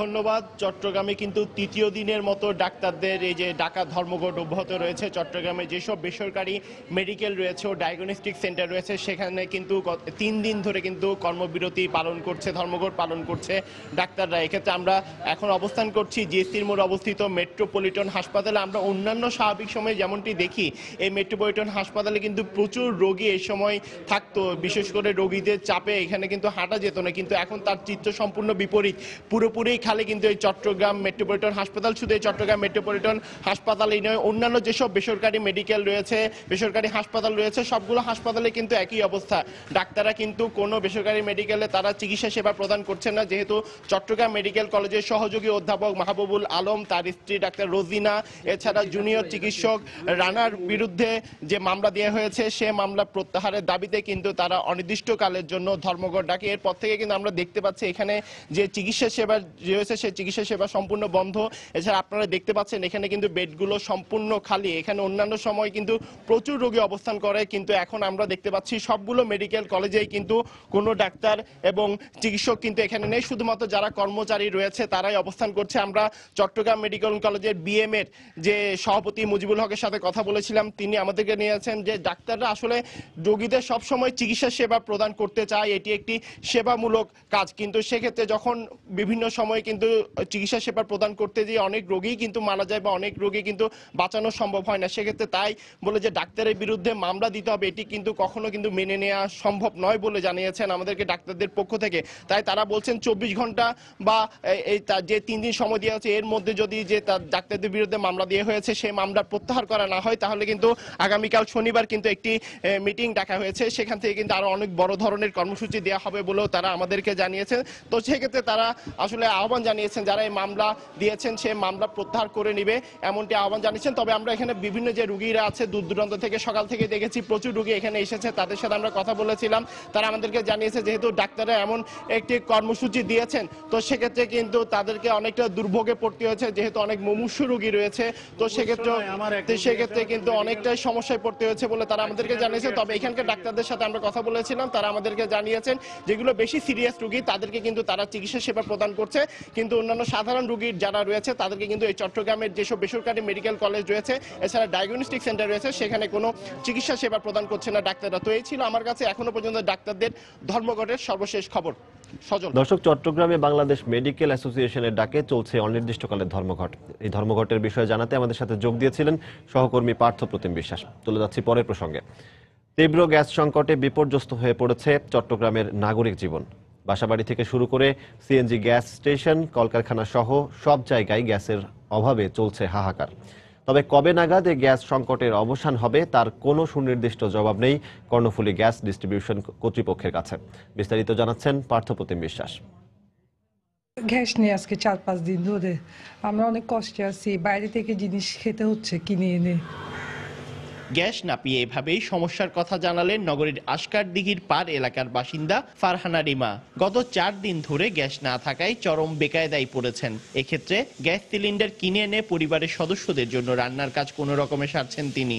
ধন্যবাদ। চট্টগ্রামে কিন্তু তৃতীয় দিনের মতো ডাক্তারদের এই যে ডাকা ধর্মঘট অব্যাহত রয়েছে। চট্টগ্রামে যেসব বেসরকারি মেডিকেল রয়েছে ও ডায়াগনস্টিক সেন্টার রয়েছে সেখানে কিন্তু 3 দিন ধরে কিন্তু কর্মবিরতি পালন করছে, ধর্মঘট পালন করছে ডাক্তাররা। এক্ষেত্রে আমরা এখন অবস্থান করছি জিএসটির মোড় অবস্থিত মেট্রোপলিটন হাসপাতালে। আমরা অন্যান্য স্বাভাবিক সময়ে যেমনটি দেখি এই মেট্রোপলিটন হাসপাতালে কিন্তু প্রচুর রোগী এই সময় থাকতো, বিশেষ করে রোগীদের চাপে এখানে কিন্তু হাঁটা যেত না, কিন্তু এখন তার চিত্র সম্পূর্ণ বিপরীত। পুরোপুরি খালি কিন্তু এই চট্টগ্রাম মেট্রোপলিটন হাসপাতাল। শুধু এই চট্টগ্রাম মেট্রোপলিটন হাসপাতালেই নয়, অন্যান্য যেসব বেসরকারি মেডিকেল রয়েছে, বেসরকারি হাসপাতাল রয়েছে, সবগুলো হাসপাতালে কিন্তু একই অবস্থা। ডাক্তাররা কিন্তু কোনো বেসরকারি মেডিকেলে তারা চিকিৎসা সেবা প্রদান করছেন না, যেহেতু চট্টগ্রাম মেডিকেল কলেজের সহযোগী অধ্যাপক মাহবুবুল আলম, তার স্ত্রী ডাক্তার রোজিনা, এছাড়া জুনিয়র চিকিৎসক রানার বিরুদ্ধে যে মামলা দেওয়া হয়েছে সে মামলা প্রত্যাহারের দাবিতে কিন্তু তারা অনির্দিষ্টকালের জন্য ধর্মঘট ডাকে। এরপর থেকে কিন্তু আমরা দেখতে পাচ্ছি এখানে যে চিকিৎসা সেবা রয়েছে সেই চিকিৎসা সেবা সম্পূর্ণ বন্ধ। এছাড়া আপনারা দেখতে পাচ্ছেন এখানে কিন্তু বেডগুলো সম্পূর্ণ খালি। এখানে অন্যান্য সময় কিন্তু প্রচুর রোগী অবস্থান করে, কিন্তু এখন আমরা দেখতে পাচ্ছি সবগুলো মেডিকেল কলেজেই কিন্তু কোনো ডাক্তার এবং চিকিৎসক কিন্তু এখানে নেই, শুধুমাত্র যারা কর্মচারী রয়েছে তারাই অবস্থান করছে। আমরা চট্টগ্রাম মেডিকেল কলেজের বিএম এর যে সভাপতি মুজিবুল হকের সাথে কথা বলেছিলাম, তিনি আমাদেরকে নিয়েছেন যে ডাক্তাররা আসলে রোগীদের সবসময় চিকিৎসা সেবা প্রদান করতে চায়, এটি একটি সেবামূলক কাজ, কিন্তু সেক্ষেত্রে যখন বিভিন্ন সময় কিন্তু চিকিৎসা সেবা প্রদান করতে গিয়ে অনেক রোগী কিন্তু মারা যায় বা অনেক রোগী কিন্তু বাঁচানো সম্ভব হয় না। সেক্ষেত্রে তাই বলে যে ডাক্তারের বিরুদ্ধে মামলা দিতে হবে এটি কিন্তু কখনো কিন্তু মেনে নেওয়া সম্ভব নয় বলে জানিয়েছেন আমাদেরকে ডাক্তারদের পক্ষ থেকে। তাই তারা বলছেন 24 ঘন্টা বা এই যে 3 দিন সময় দেওয়া হচ্ছে এর মধ্যে যদি যে তার ডাক্তারদের বিরুদ্ধে মামলা দেওয়া হয়েছে সেই মামলা প্রত্যাহার করা না হয় তাহলে কিন্তু আগামীকাল শনিবার কিন্তু একটি মিটিং ডাকা হয়েছে, সেখান থেকে কিন্তু আরো অনেক বড় ধরনের কর্মসূচি দেওয়া হবে বলেও তারা আমাদেরকে জানিয়েছেন। তো সেক্ষেত্রে তারা আসলে আহ্বান জানিয়েছেন যারা এই মামলা দিয়েছেন সে মামলা প্রত্যাহার করে নিবে এমনটি আহ্বান জানিয়েছেন। তবে আমরা এখানে বিভিন্ন যে রোগীরা আছে দূর দূরান্ত থেকে সকাল থেকে দেখেছি প্রচুর রোগী এখানে এসেছে, তাদের সাথে আমরা কথা বলেছিলাম, তারা আমাদেরকে জানিয়েছে যেহেতু ডাক্তাররা এমন একটি কর্মসূচি দিয়েছেন তো সেক্ষেত্রে কিন্তু তাদেরকে অনেকটা দুর্ভোগে পড়তে হয়েছে, যেহেতু অনেক মুমূর্ষু রোগী রয়েছে, তো সেক্ষেত্রে কিন্তু অনেকটাই সমস্যায় পড়তে হয়েছে বলে তারা আমাদেরকে জানিয়েছে। তবে এখানকার ডাক্তারদের সাথে আমরা কথা বলেছিলাম, তারা আমাদেরকে জানিয়েছেন যেগুলো বেশি সিরিয়াস রোগী তাদেরকে কিন্তু তারা চিকিৎসা সেবা প্রদান করছে, কিন্তু অন্যান্য সাধারণ রোগীর যারা রয়েছে তাদেরকে কিন্তু এই চট্টগ্রামের যেসব বেসরকারি মেডিকেল কলেজ রয়েছে এছাড়া ডায়াগনস্টিক সেন্টার রয়েছে সেখানে কোনো চিকিৎসা সেবা প্রদান করছে না ডাক্তাররা। তো এই ছিল আমার কাছে এখনো পর্যন্ত ডাক্তারদের ধর্মঘটের সর্বশেষ খবর। দর্শক, চট্টগ্রামে বাংলাদেশ মেডিকেল অ্যাসোসিয়েশনের ডাকে চলছে অনির্দিষ্টকালের ধর্মঘট। এই ধর্মঘটের বিষয়ে জানাতে আমাদের সাথে যোগ দিয়েছিলেন সহকর্মী পার্থ প্রতিম বিশ্বাস। চলে যাচ্ছি পরের প্রসঙ্গে। তীব্র গ্যাস সংকটে বিপর্যস্ত হয়ে পড়েছে চট্টগ্রামের নাগরিক জীবন। বাসাবাড়ি থেকে শুরু করে সিএনজি গ্যাস স্টেশন, কলকারখানা সহ সব জায়গায় গ্যাসের অভাবে চলছে হাহাকার। তবে কবে নাগাদ এই গ্যাস সংকটের অবসান হবে তার কোনো সুনির্দিষ্ট জবাব নেই কর্ণফুলী গ্যাস ডিস্ট্রিবিউশন কর্তৃপক্ষের কাছে। বিস্তারিত জানাচ্ছেন পার্থ প্রতিম বিশ্বাস। গ্যাস নিয়ে আজকে 4-5 দিন ধরে আমরা অনেক কষ্টে আছি, বাইরে থেকে জিনিস খেতে হচ্ছে কিনে এনে। গ্যাস না পেয়ে এভাবেই সমস্যার কথা জানালেন নগরীর আশকার দিঘির পার এলাকার বাসিন্দা ফারহানা রিমা। গত 4 দিন ধরে গ্যাস না থাকায় চরম বেকায়দায় পড়েছেন। এক্ষেত্রে গ্যাস সিলিন্ডার কিনে এনে পরিবারের সদস্যদের জন্য রান্নার কাজ কোনো রকমে সারছেন তিনি।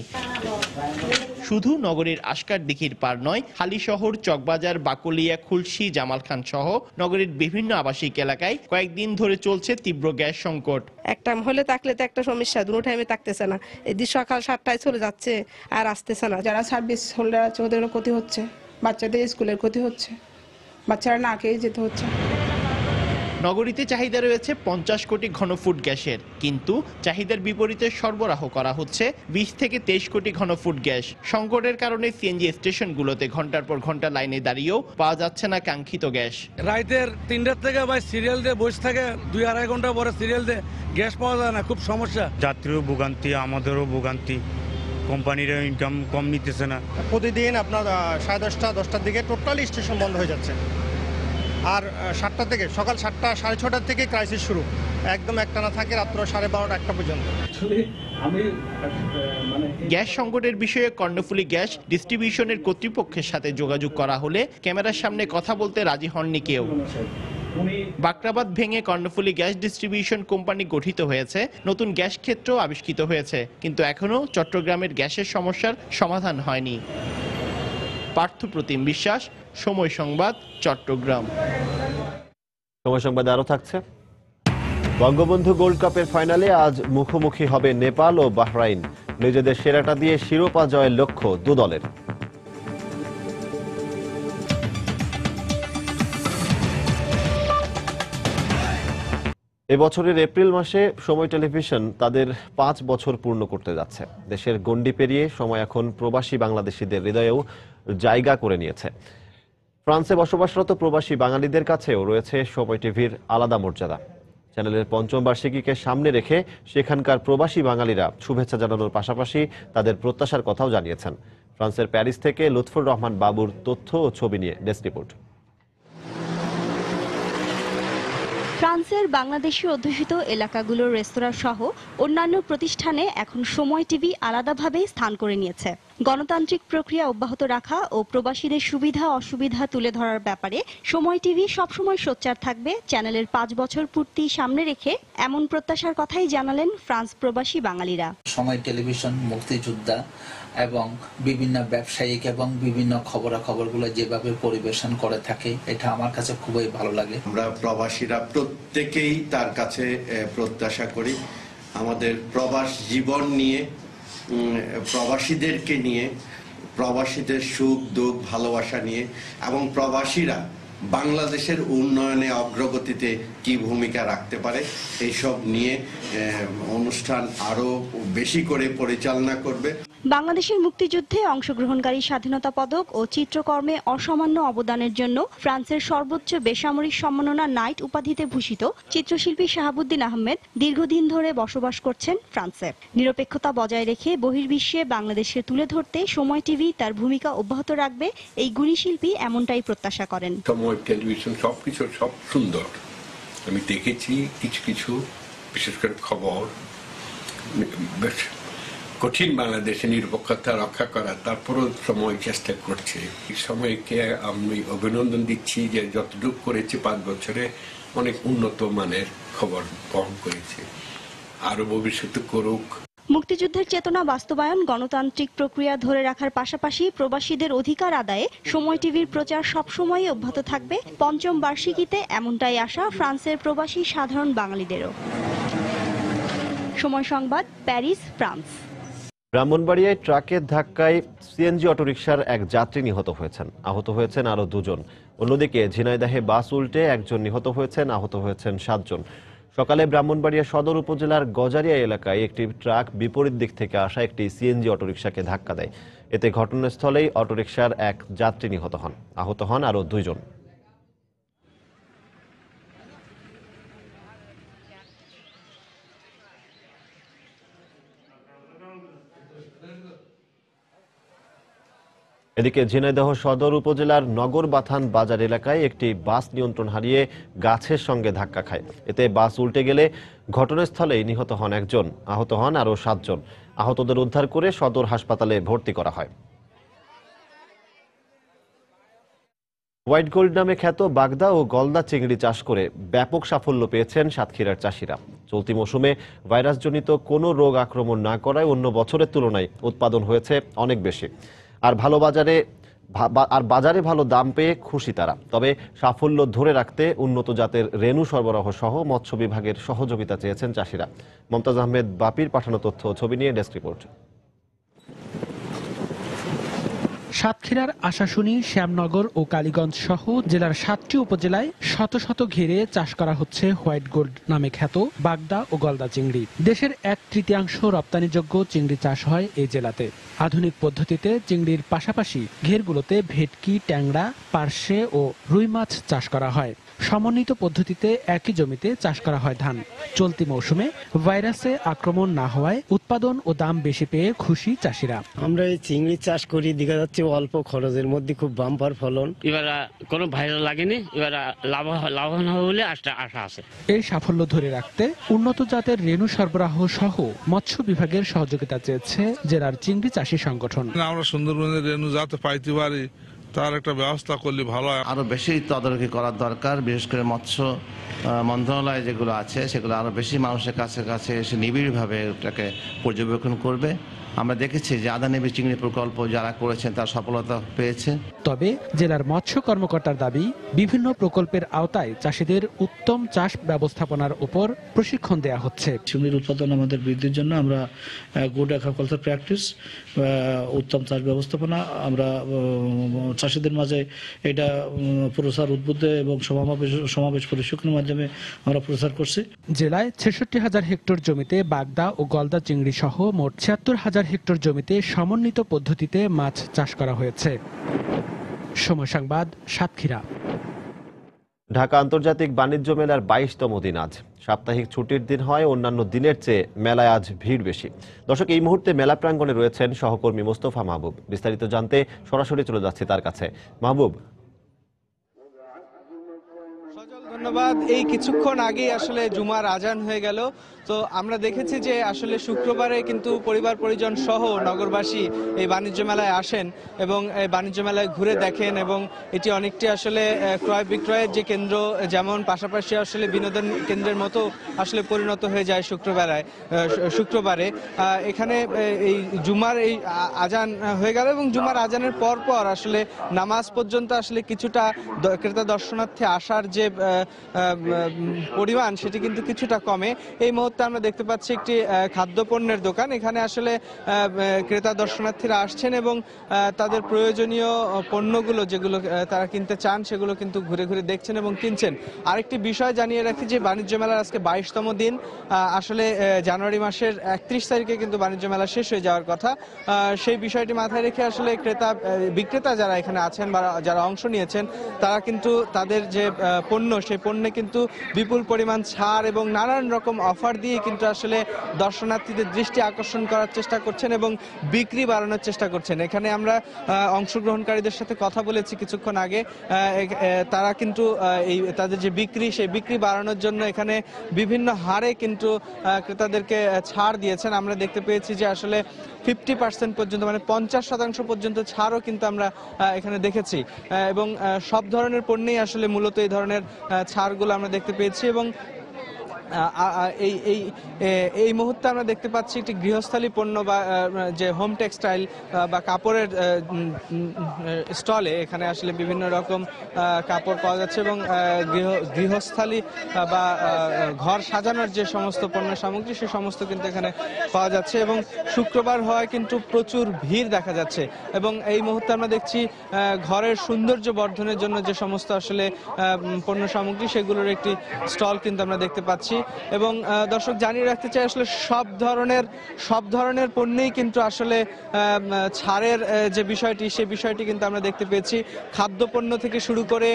শুধু নগরীর আশকার দিঘির পার নয়, হালিশহর, চকবাজার, বাকলিয়া, খুলশী, জামাল খান সহ নগরীর বিভিন্ন আবাসিক এলাকায় কয়েকদিন ধরে চলছে তীব্র গ্যাস সংকট। এক টাইম হলে থাকলে তো একটা সমস্যা, দুটো টাইমে থাকতেছে না। এদিন সকাল 7টায় চলে যাচ্ছে আর আসতেছে না। যারা সার্ভিস হোল্ডার আছে ওদের ক্ষতি হচ্ছে, বাচ্চাদের স্কুলের ক্ষতি হচ্ছে, বাচ্চারা না খেয়ে যেতে হচ্ছে। নগরীতে চাহিদা রয়েছে 50 কোটি ঘনফুট গ্যাসের, কিন্তু চাহিদার বিপরীতে সরবরাহ করা হচ্ছে 20 থেকে 23 কোটি ঘনফুট গ্যাস। সংকটের কারণে সিএনজি স্টেশনগুলোতে ঘন্টার পর ঘন্টা লাইনে দাঁড়িয়েও পাওয়া যাচ্ছে না কাঙ্ক্ষিত গ্যাস। রাতের 3টার থেকে ভাই সিরিয়াল দিয়ে বসে থাকে, 2-2.5 ঘন্টা পরে সিরিয়াল দিয়ে গ্যাস পাওয়া যায় না, খুব সমস্যা। যাত্রীও ভোগান্তি, আমাদেরও ভোগান্তি, কোম্পানিরও ইনকাম কম নিতেছে না। প্রতিদিন আপনার 10:30-10টার দিকে টোটালি স্টেশন বন্ধ হয়ে যাচ্ছে, আর 7টা থেকে সকাল 7টা 6:30 থেকে ক্রাইসিস শুরু, একদম একটানা থাকে রাত্র 12:30 1টা পর্যন্ত। গ্যাস সংকটের বিষয়ে কর্ণফুলী গ্যাস ডিস্ট্রিবিউশনের কর্তৃপক্ষের সাথে যোগাযোগ করা হলে ক্যামেরার সামনে কথা বলতে রাজি হননি কেউ। বাকরাবাদ ভেঙে কর্ণফুলী গ্যাস ডিস্ট্রিবিউশন কোম্পানি গঠিত হয়েছে, নতুন গ্যাস ক্ষেত্র আবিষ্কৃত হয়েছে, কিন্তু এখনো চট্টগ্রামের গ্যাসের সমস্যার সমাধান হয়নি। পার্থপ্রতিম বিশ্বাস, সময় সংবাদ, চট্টগ্রাম। সময় সংবাদে আরো থাকছে, বঙ্গবন্ধু গোল্ড কাপের ফাইনালে আজ মুখোমুখি হবে নেপাল ও বাহরাইন। নিজেদের সেরাটা দিয়ে শিরোপা জয়ের লক্ষ্য দু দলের। এবছরের এপ্রিল মাসে সময় টেলিভিশন তাদের 5 বছর পূর্ণ করতে যাচ্ছে। দেশের গণ্ডি পেরিয়ে সময় এখন প্রবাসী বাংলাদেশিদের হৃদয়েও জায়গা করে নিয়েছে। ফ্রান্সে বসবাসরত প্রবাসী বাঙালিদের কাছেও রয়েছে সময় টিভির আলাদা মর্যাদা। চ্যানেলের 5ম বার্ষিকীকে সামনে রেখে সেখানকার প্রবাসী বাঙালিরা শুভেচ্ছা জানানোর পাশাপাশি তাদের প্রত্যাশার কথাও জানিয়েছেন। ফ্রান্সের প্যারিস থেকে লুৎফুর রহমান বাবুর তথ্য ও ছবি নিয়ে ডেস্ক রিপোর্ট। ফ্রান্সের বাংলাদেশি অধ্যুষিত এলাকাগুলোর রেস্তোরাঁ সহ অন্যান্য প্রতিষ্ঠানে এখন সময় টিভি আলাদাভাবে স্থান করে নিয়েছে। গণতান্ত্রিক প্রক্রিয়া অব্যাহত রাখা ও প্রবাসীদের সুবিধা অসুবিধা তুলে ধরার ব্যাপারে সময় টিভি সবসময় সোচ্চার থাকবে। চ্যানেলের 5 বছর পূর্তি সামনে রেখে এমন প্রত্যাশার কথাই জানালেন ফ্রান্স প্রবাসী বাঙালিরা। সময় টেলিভিশন মুক্তিযোদ্ধা এবং বিভিন্ন ব্যবসায়িক এবং বিভিন্ন খবরাখবরগুলো যেভাবে পরিবেশন করে থাকে, এটা আমার কাছে খুবই ভালো লাগে। আমরা প্রবাসীরা প্রত্যেকেই তার কাছে প্রত্যাশা করি আমাদের প্রবাস জীবন নিয়ে, প্রবাসীদেরকে নিয়ে, প্রবাসীদের সুখ দুঃখ ভালোবাসা নিয়ে, এবং প্রবাসীরা বাংলাদেশের উন্নয়নে অগ্রগতিতে কি ভূমিকা রাখতে পারে এইসব নিয়ে অনুষ্ঠান আরো বেশি করে পরিচালনা করবে। বাংলাদেশের মুক্তিযুদ্ধে অংশগ্রহণকারী স্বাধীনতা পদক ও চিত্রকর্মে অসামান্য অবদানের জন্য ফ্রান্সের সর্বোচ্চ বেসামরিক সম্মাননা নাইট উপাধিতে ভূষিত চিত্রশিল্পী শাহাবুদ্দিন আহমেদ দীর্ঘদিন ধরে বসবাস করছেন ফ্রান্সে। নিরপেক্ষতা বজায় রেখে বহির্বিশ্বে বাংলাদেশকে তুলে ধরতে সময় টিভি তার ভূমিকা অব্যাহত রাখবে, এই গুণী শিল্পী এমনটাই প্রত্যাশা করেন। সময় টেলিভিশন সবকিছু সব সুন্দর, আমি দেখেছি কিছু কিছু, বিশেষ করে খবর বেশ কঠিন বাংলাদেশে নিরপেক্ষতা রক্ষা করা, তারপরও সময় চেষ্টা করছে। এই সময়কে আমি অভিনন্দন দিচ্ছি যে যতটুকু করেছে 5 বছরে অনেক উন্নত মানের খবর বহন করেছে, আরো ভবিষ্যতে করুক। মুক্তিযুদ্ধের চেতনা বাস্তবায়ন, গণতান্ত্রিক প্রক্রিয়া ধরে রাখার পাশাপাশি প্রবাসীদের অধিকার আদায়ে সময় টিভির প্রচার সবসময় অব্যাহত থাকবে। 5ম বার্ষিকীতে এমনটাই আশা ফ্রান্সের প্রবাসী সাধারণ বাঙালিদেরও। সময় সংবাদ, প্যারিস, ফ্রান্স। ব্রাহ্মণবাড়িয়ায় ট্রাকের ধাক্কায় সিএনজি অটোরিকশার এক যাত্রী নিহত হয়েছেন, আহত হয়েছেন আরো 2 জন। অন্যদিকে ঝিনাইদহে বাস উল্টে একজন নিহত হয়েছেন, আহত হয়েছেন 7 জন। সকালে ব্রাহ্মণবাড়িয়া সদর উপজেলার গজারিয়া এলাকায় একটি ট্রাক বিপরীত দিক থেকে আসা একটি সিএনজি অটোরিকশাকে ধাক্কা দেয়। এতে ঘটনাস্থলেই অটোরিকশার এক যাত্রী নিহত হন, আহত হন আরো 2 জন। এদিকে ঝিনাইদহ সদর উপজেলার নগরবাথান বাজার এলাকায় একটি বাস নিয়ন্ত্রণ হারিয়ে গাছের সঙ্গে ধাক্কা খায়। এতে বাস উল্টে গেলে ঘটনাস্থলেই নিহত হন একজন, আহত হন আরো 7 জন। আহতদের উদ্ধার করে সদর হাসপাতালে ভর্তি করা হয়। হোয়াইট গোল্ড নামে খ্যাত বাগদা ও গলদা চিংড়ি চাষ করে ব্যাপক সাফল্য পেয়েছেন সাতক্ষীরার চাষিরা। চলতি মৌসুমে ভাইরাসজনিত কোনো রোগ আক্রমণ না করায় অন্য বছরের তুলনায় উৎপাদন হয়েছে অনেক বেশি। আর বাজারে ভালো দাম পেয়ে খুশি তারা। তবে সাফল্য ধরে রাখতে উন্নত জাতের রেণু সরবরাহ সহ মৎস্য বিভাগের সহযোগিতা চেয়েছেন চাষিরা। মমতাজ আহমেদ বাপির পাঠানো তথ্য ছবি নিয়ে ডেস্ক রিপোর্ট। সাতক্ষীরার আশাশুনি, শ্যামনগর ও কালীগঞ্জ সহ জেলার 7টি উপজেলায় শত শত ঘিরে চাষ করা হচ্ছে হোয়াইট গোল্ড নামে খ্যাত বাগদা ও গলদা চিংড়ি। দেশের 1/3 রপ্তানিযোগ্য চিংড়ি চাষ হয় এই জেলাতে। আধুনিক পদ্ধতিতে চিংড়ির পাশাপাশি ঘেরগুলোতে ভেটকি, ট্যাংরা, পার্শে ও রুই মাছ চাষ করা হয়। সমন্বিত পদ্ধতিতে একই জমিতে চাষ করা হয় ধান। চলতি মৌসুমে ভাইরাসে আক্রমণ না হওয়ায় উৎপাদন ও দাম বেশি পেয়ে খুশি চাষিরা। আমরা এই চিংড়ি চাষ করি, দেখা যাচ্ছে অল্প খরচের মধ্যে খুব বাম্পার ফলন। এবার কোনো ভাইরাস লাগেনি, এবার লাভবান হবে বলে আশা আছে। এই সাফল্য ধরে রাখতে উন্নত জাতের রেণু সরবরাহ সহ মৎস্য বিভাগের সহযোগিতা চেয়েছে জেলার চিংড়ি চাষী সংগঠন। আমরা সুন্দরবনের রেণু যাতে পাইতে পারি তার একটা ব্যবস্থা করলে ভালো হয়। আরো বেশি তদারকি করার দরকার, বিশেষ করে মৎস্য মন্ত্রণালয় যেগুলো আছে সেগুলো আরো বেশি মানুষের কাছে কাছে এসে নিবিড়ভাবে এটাকে পর্যবেক্ষণ করবে। আমরা দেখেছি যে আদানিবি চিংড়ি প্রকল্প যারা করেছেন তার সফলতা পেয়েছে। তবে জেলার মৎস্য কর্মকর্তার দাবি, বিভিন্ন প্রকল্পের আওতায় চাষীদের উত্তম চাষ ব্যবস্থাপনার উপর প্রশিক্ষণ দেওয়া হচ্ছে। চিংড়ির উৎপাদন আমাদের বৃদ্ধির জন্য আমরা গুড অ্যাকুয়াকালচার প্র্যাকটিস, উত্তম চাষ ব্যবস্থাপনা আমরা চাষীদের মাঝে এটা প্রসার উদ্বুদ্ধ এবং সমাবেশ প্রশিক্ষণের মাধ্যমে আমরা প্রচার করছি। জেলায় 66,000 হেক্টর জমিতে বাগদা ও গলদা চিংড়ি সহ মোট 76,000 হেক্টর জমিতে সমন্বিত পদ্ধতিতে মাছ চাষ করা হয়েছে। সময় সংবাদ, সাতক্ষীরা। ঢাকা আন্তর্জাতিক বাণিজ্য মেলার 22তম দিন আজ। সাপ্তাহিক ছুটির দিন হয়, অন্যান্য দিনের চেয়ে মেলায় আজ ভিড় বেশি। দর্শক, এই মুহূর্তে মেলা প্রাঙ্গণে রয়েছেন সহকর্মী মোস্তফা মাহবুব। বিস্তারিত জানতে সরাসরি চলে যাচ্ছে তার কাছে। মাহবুব। ধন্যবাদ। এই কিছুক্ষণ আগেই আসলে জুমার আজান হয়ে গেল। তো আমরা দেখেছি যে আসলে শুক্রবারে কিন্তু পরিবার পরিজন সহ নগরবাসী এই বাণিজ্য মেলায় আসেন এবং এই বাণিজ্য মেলায় ঘুরে দেখেন এবং এটি অনেকটি আসলে ক্রয় বিক্রয়ের যে কেন্দ্র, যেমন পাশাপাশি আসলে বিনোদন কেন্দ্রের মতো আসলে পরিণত হয়ে যায় শুক্রবারে। এখানে এই জুমার এই আজান হয়ে গেল এবং জুমার আজানের পর আসলে নামাজ পর্যন্ত আসলে কিছুটা ক্রেতা দর্শনার্থী আসার যে পরিমাণ সেটি কিন্তু কিছুটা কমে। এই মুহূর্তে আমরা দেখতে পাচ্ছি একটি খাদ্যপণ্যের দোকান। এখানে আসলে ক্রেতা দর্শনার্থীরা আসছেন এবং তাদের প্রয়োজনীয় পণ্যগুলো যেগুলো তারা কিনতে চান সেগুলো কিন্তু ঘুরে ঘুরে দেখছেন এবং কিনছেন। আরেকটি বিষয় জানিয়ে রাখি যে বাণিজ্য মেলার আজকে 22তম দিন। আসলে জানুয়ারি মাসের 31 তারিখে কিন্তু বাণিজ্য মেলা শেষ হয়ে যাওয়ার কথা। সেই বিষয়টি মাথায় রেখে আসলে বিক্রেতা যারা এখানে আছেন বা যারা অংশ নিয়েছেন তারা কিন্তু তাদের যে পণ্য, সেই পণ্যে কিন্তু বিপুল পরিমাণ ছাড় এবং নানান রকম অফার দিয়ে কিন্তু আসলে দর্শনার্থীদের দৃষ্টি আকর্ষণ করার চেষ্টা করছেন এবং বিক্রি বাড়ানোর চেষ্টা করছেন। এখানে আমরা অংশগ্রহণকারীদের সাথে কথা বলেছি কিছুক্ষণ আগে। তারা কিন্তু তাদের যে বিক্রি, সেই বিক্রি বাড়ানোর জন্য এখানে বিভিন্ন হারে কিন্তু ক্রেতাদেরকে ছাড় দিয়েছেন। আমরা দেখতে পেয়েছি যে আসলে 50% পর্যন্ত, মানে 50% পর্যন্ত ছাড়ও কিন্তু আমরা এখানে দেখেছি এবং সব ধরনের পণ্যেই আসলে মূলত এই ধরনের ছাড়গুলো আমরা দেখতে পেয়েছি। এবং এই মুহূর্তে আমরা দেখতে পাচ্ছি একটি গৃহস্থালী পণ্য বা যে হোম টেক্সটাইল বা কাপড়ের স্টলে এখানে আসলে বিভিন্ন রকম কাপড় পাওয়া যাচ্ছে এবং গৃহস্থালী বা ঘর সাজানোর যে সমস্ত পণ্য সামগ্রী সে সমস্ত কিন্তু এখানে পাওয়া যাচ্ছে এবং শুক্রবার হওয়ায় কিন্তু প্রচুর ভিড় দেখা যাচ্ছে। এবং এই মুহূর্তে আমরা দেখছি ঘরের সৌন্দর্য বর্ধনের জন্য যে সমস্ত আসলে পণ্য সামগ্রী সেগুলোর একটি স্টল কিন্তু আমরা দেখতে পাচ্ছি। এবং দর্শক, জানিয়ে রাখতে চাই আসলে সব ধরনের পণ্যেই কিন্তু আসলে ছাড়ের যে বিষয়টি, সেই বিষয়টি কিন্তু আমরা দেখতে পেয়েছি। খাদ্যপণ্য থেকে শুরু করে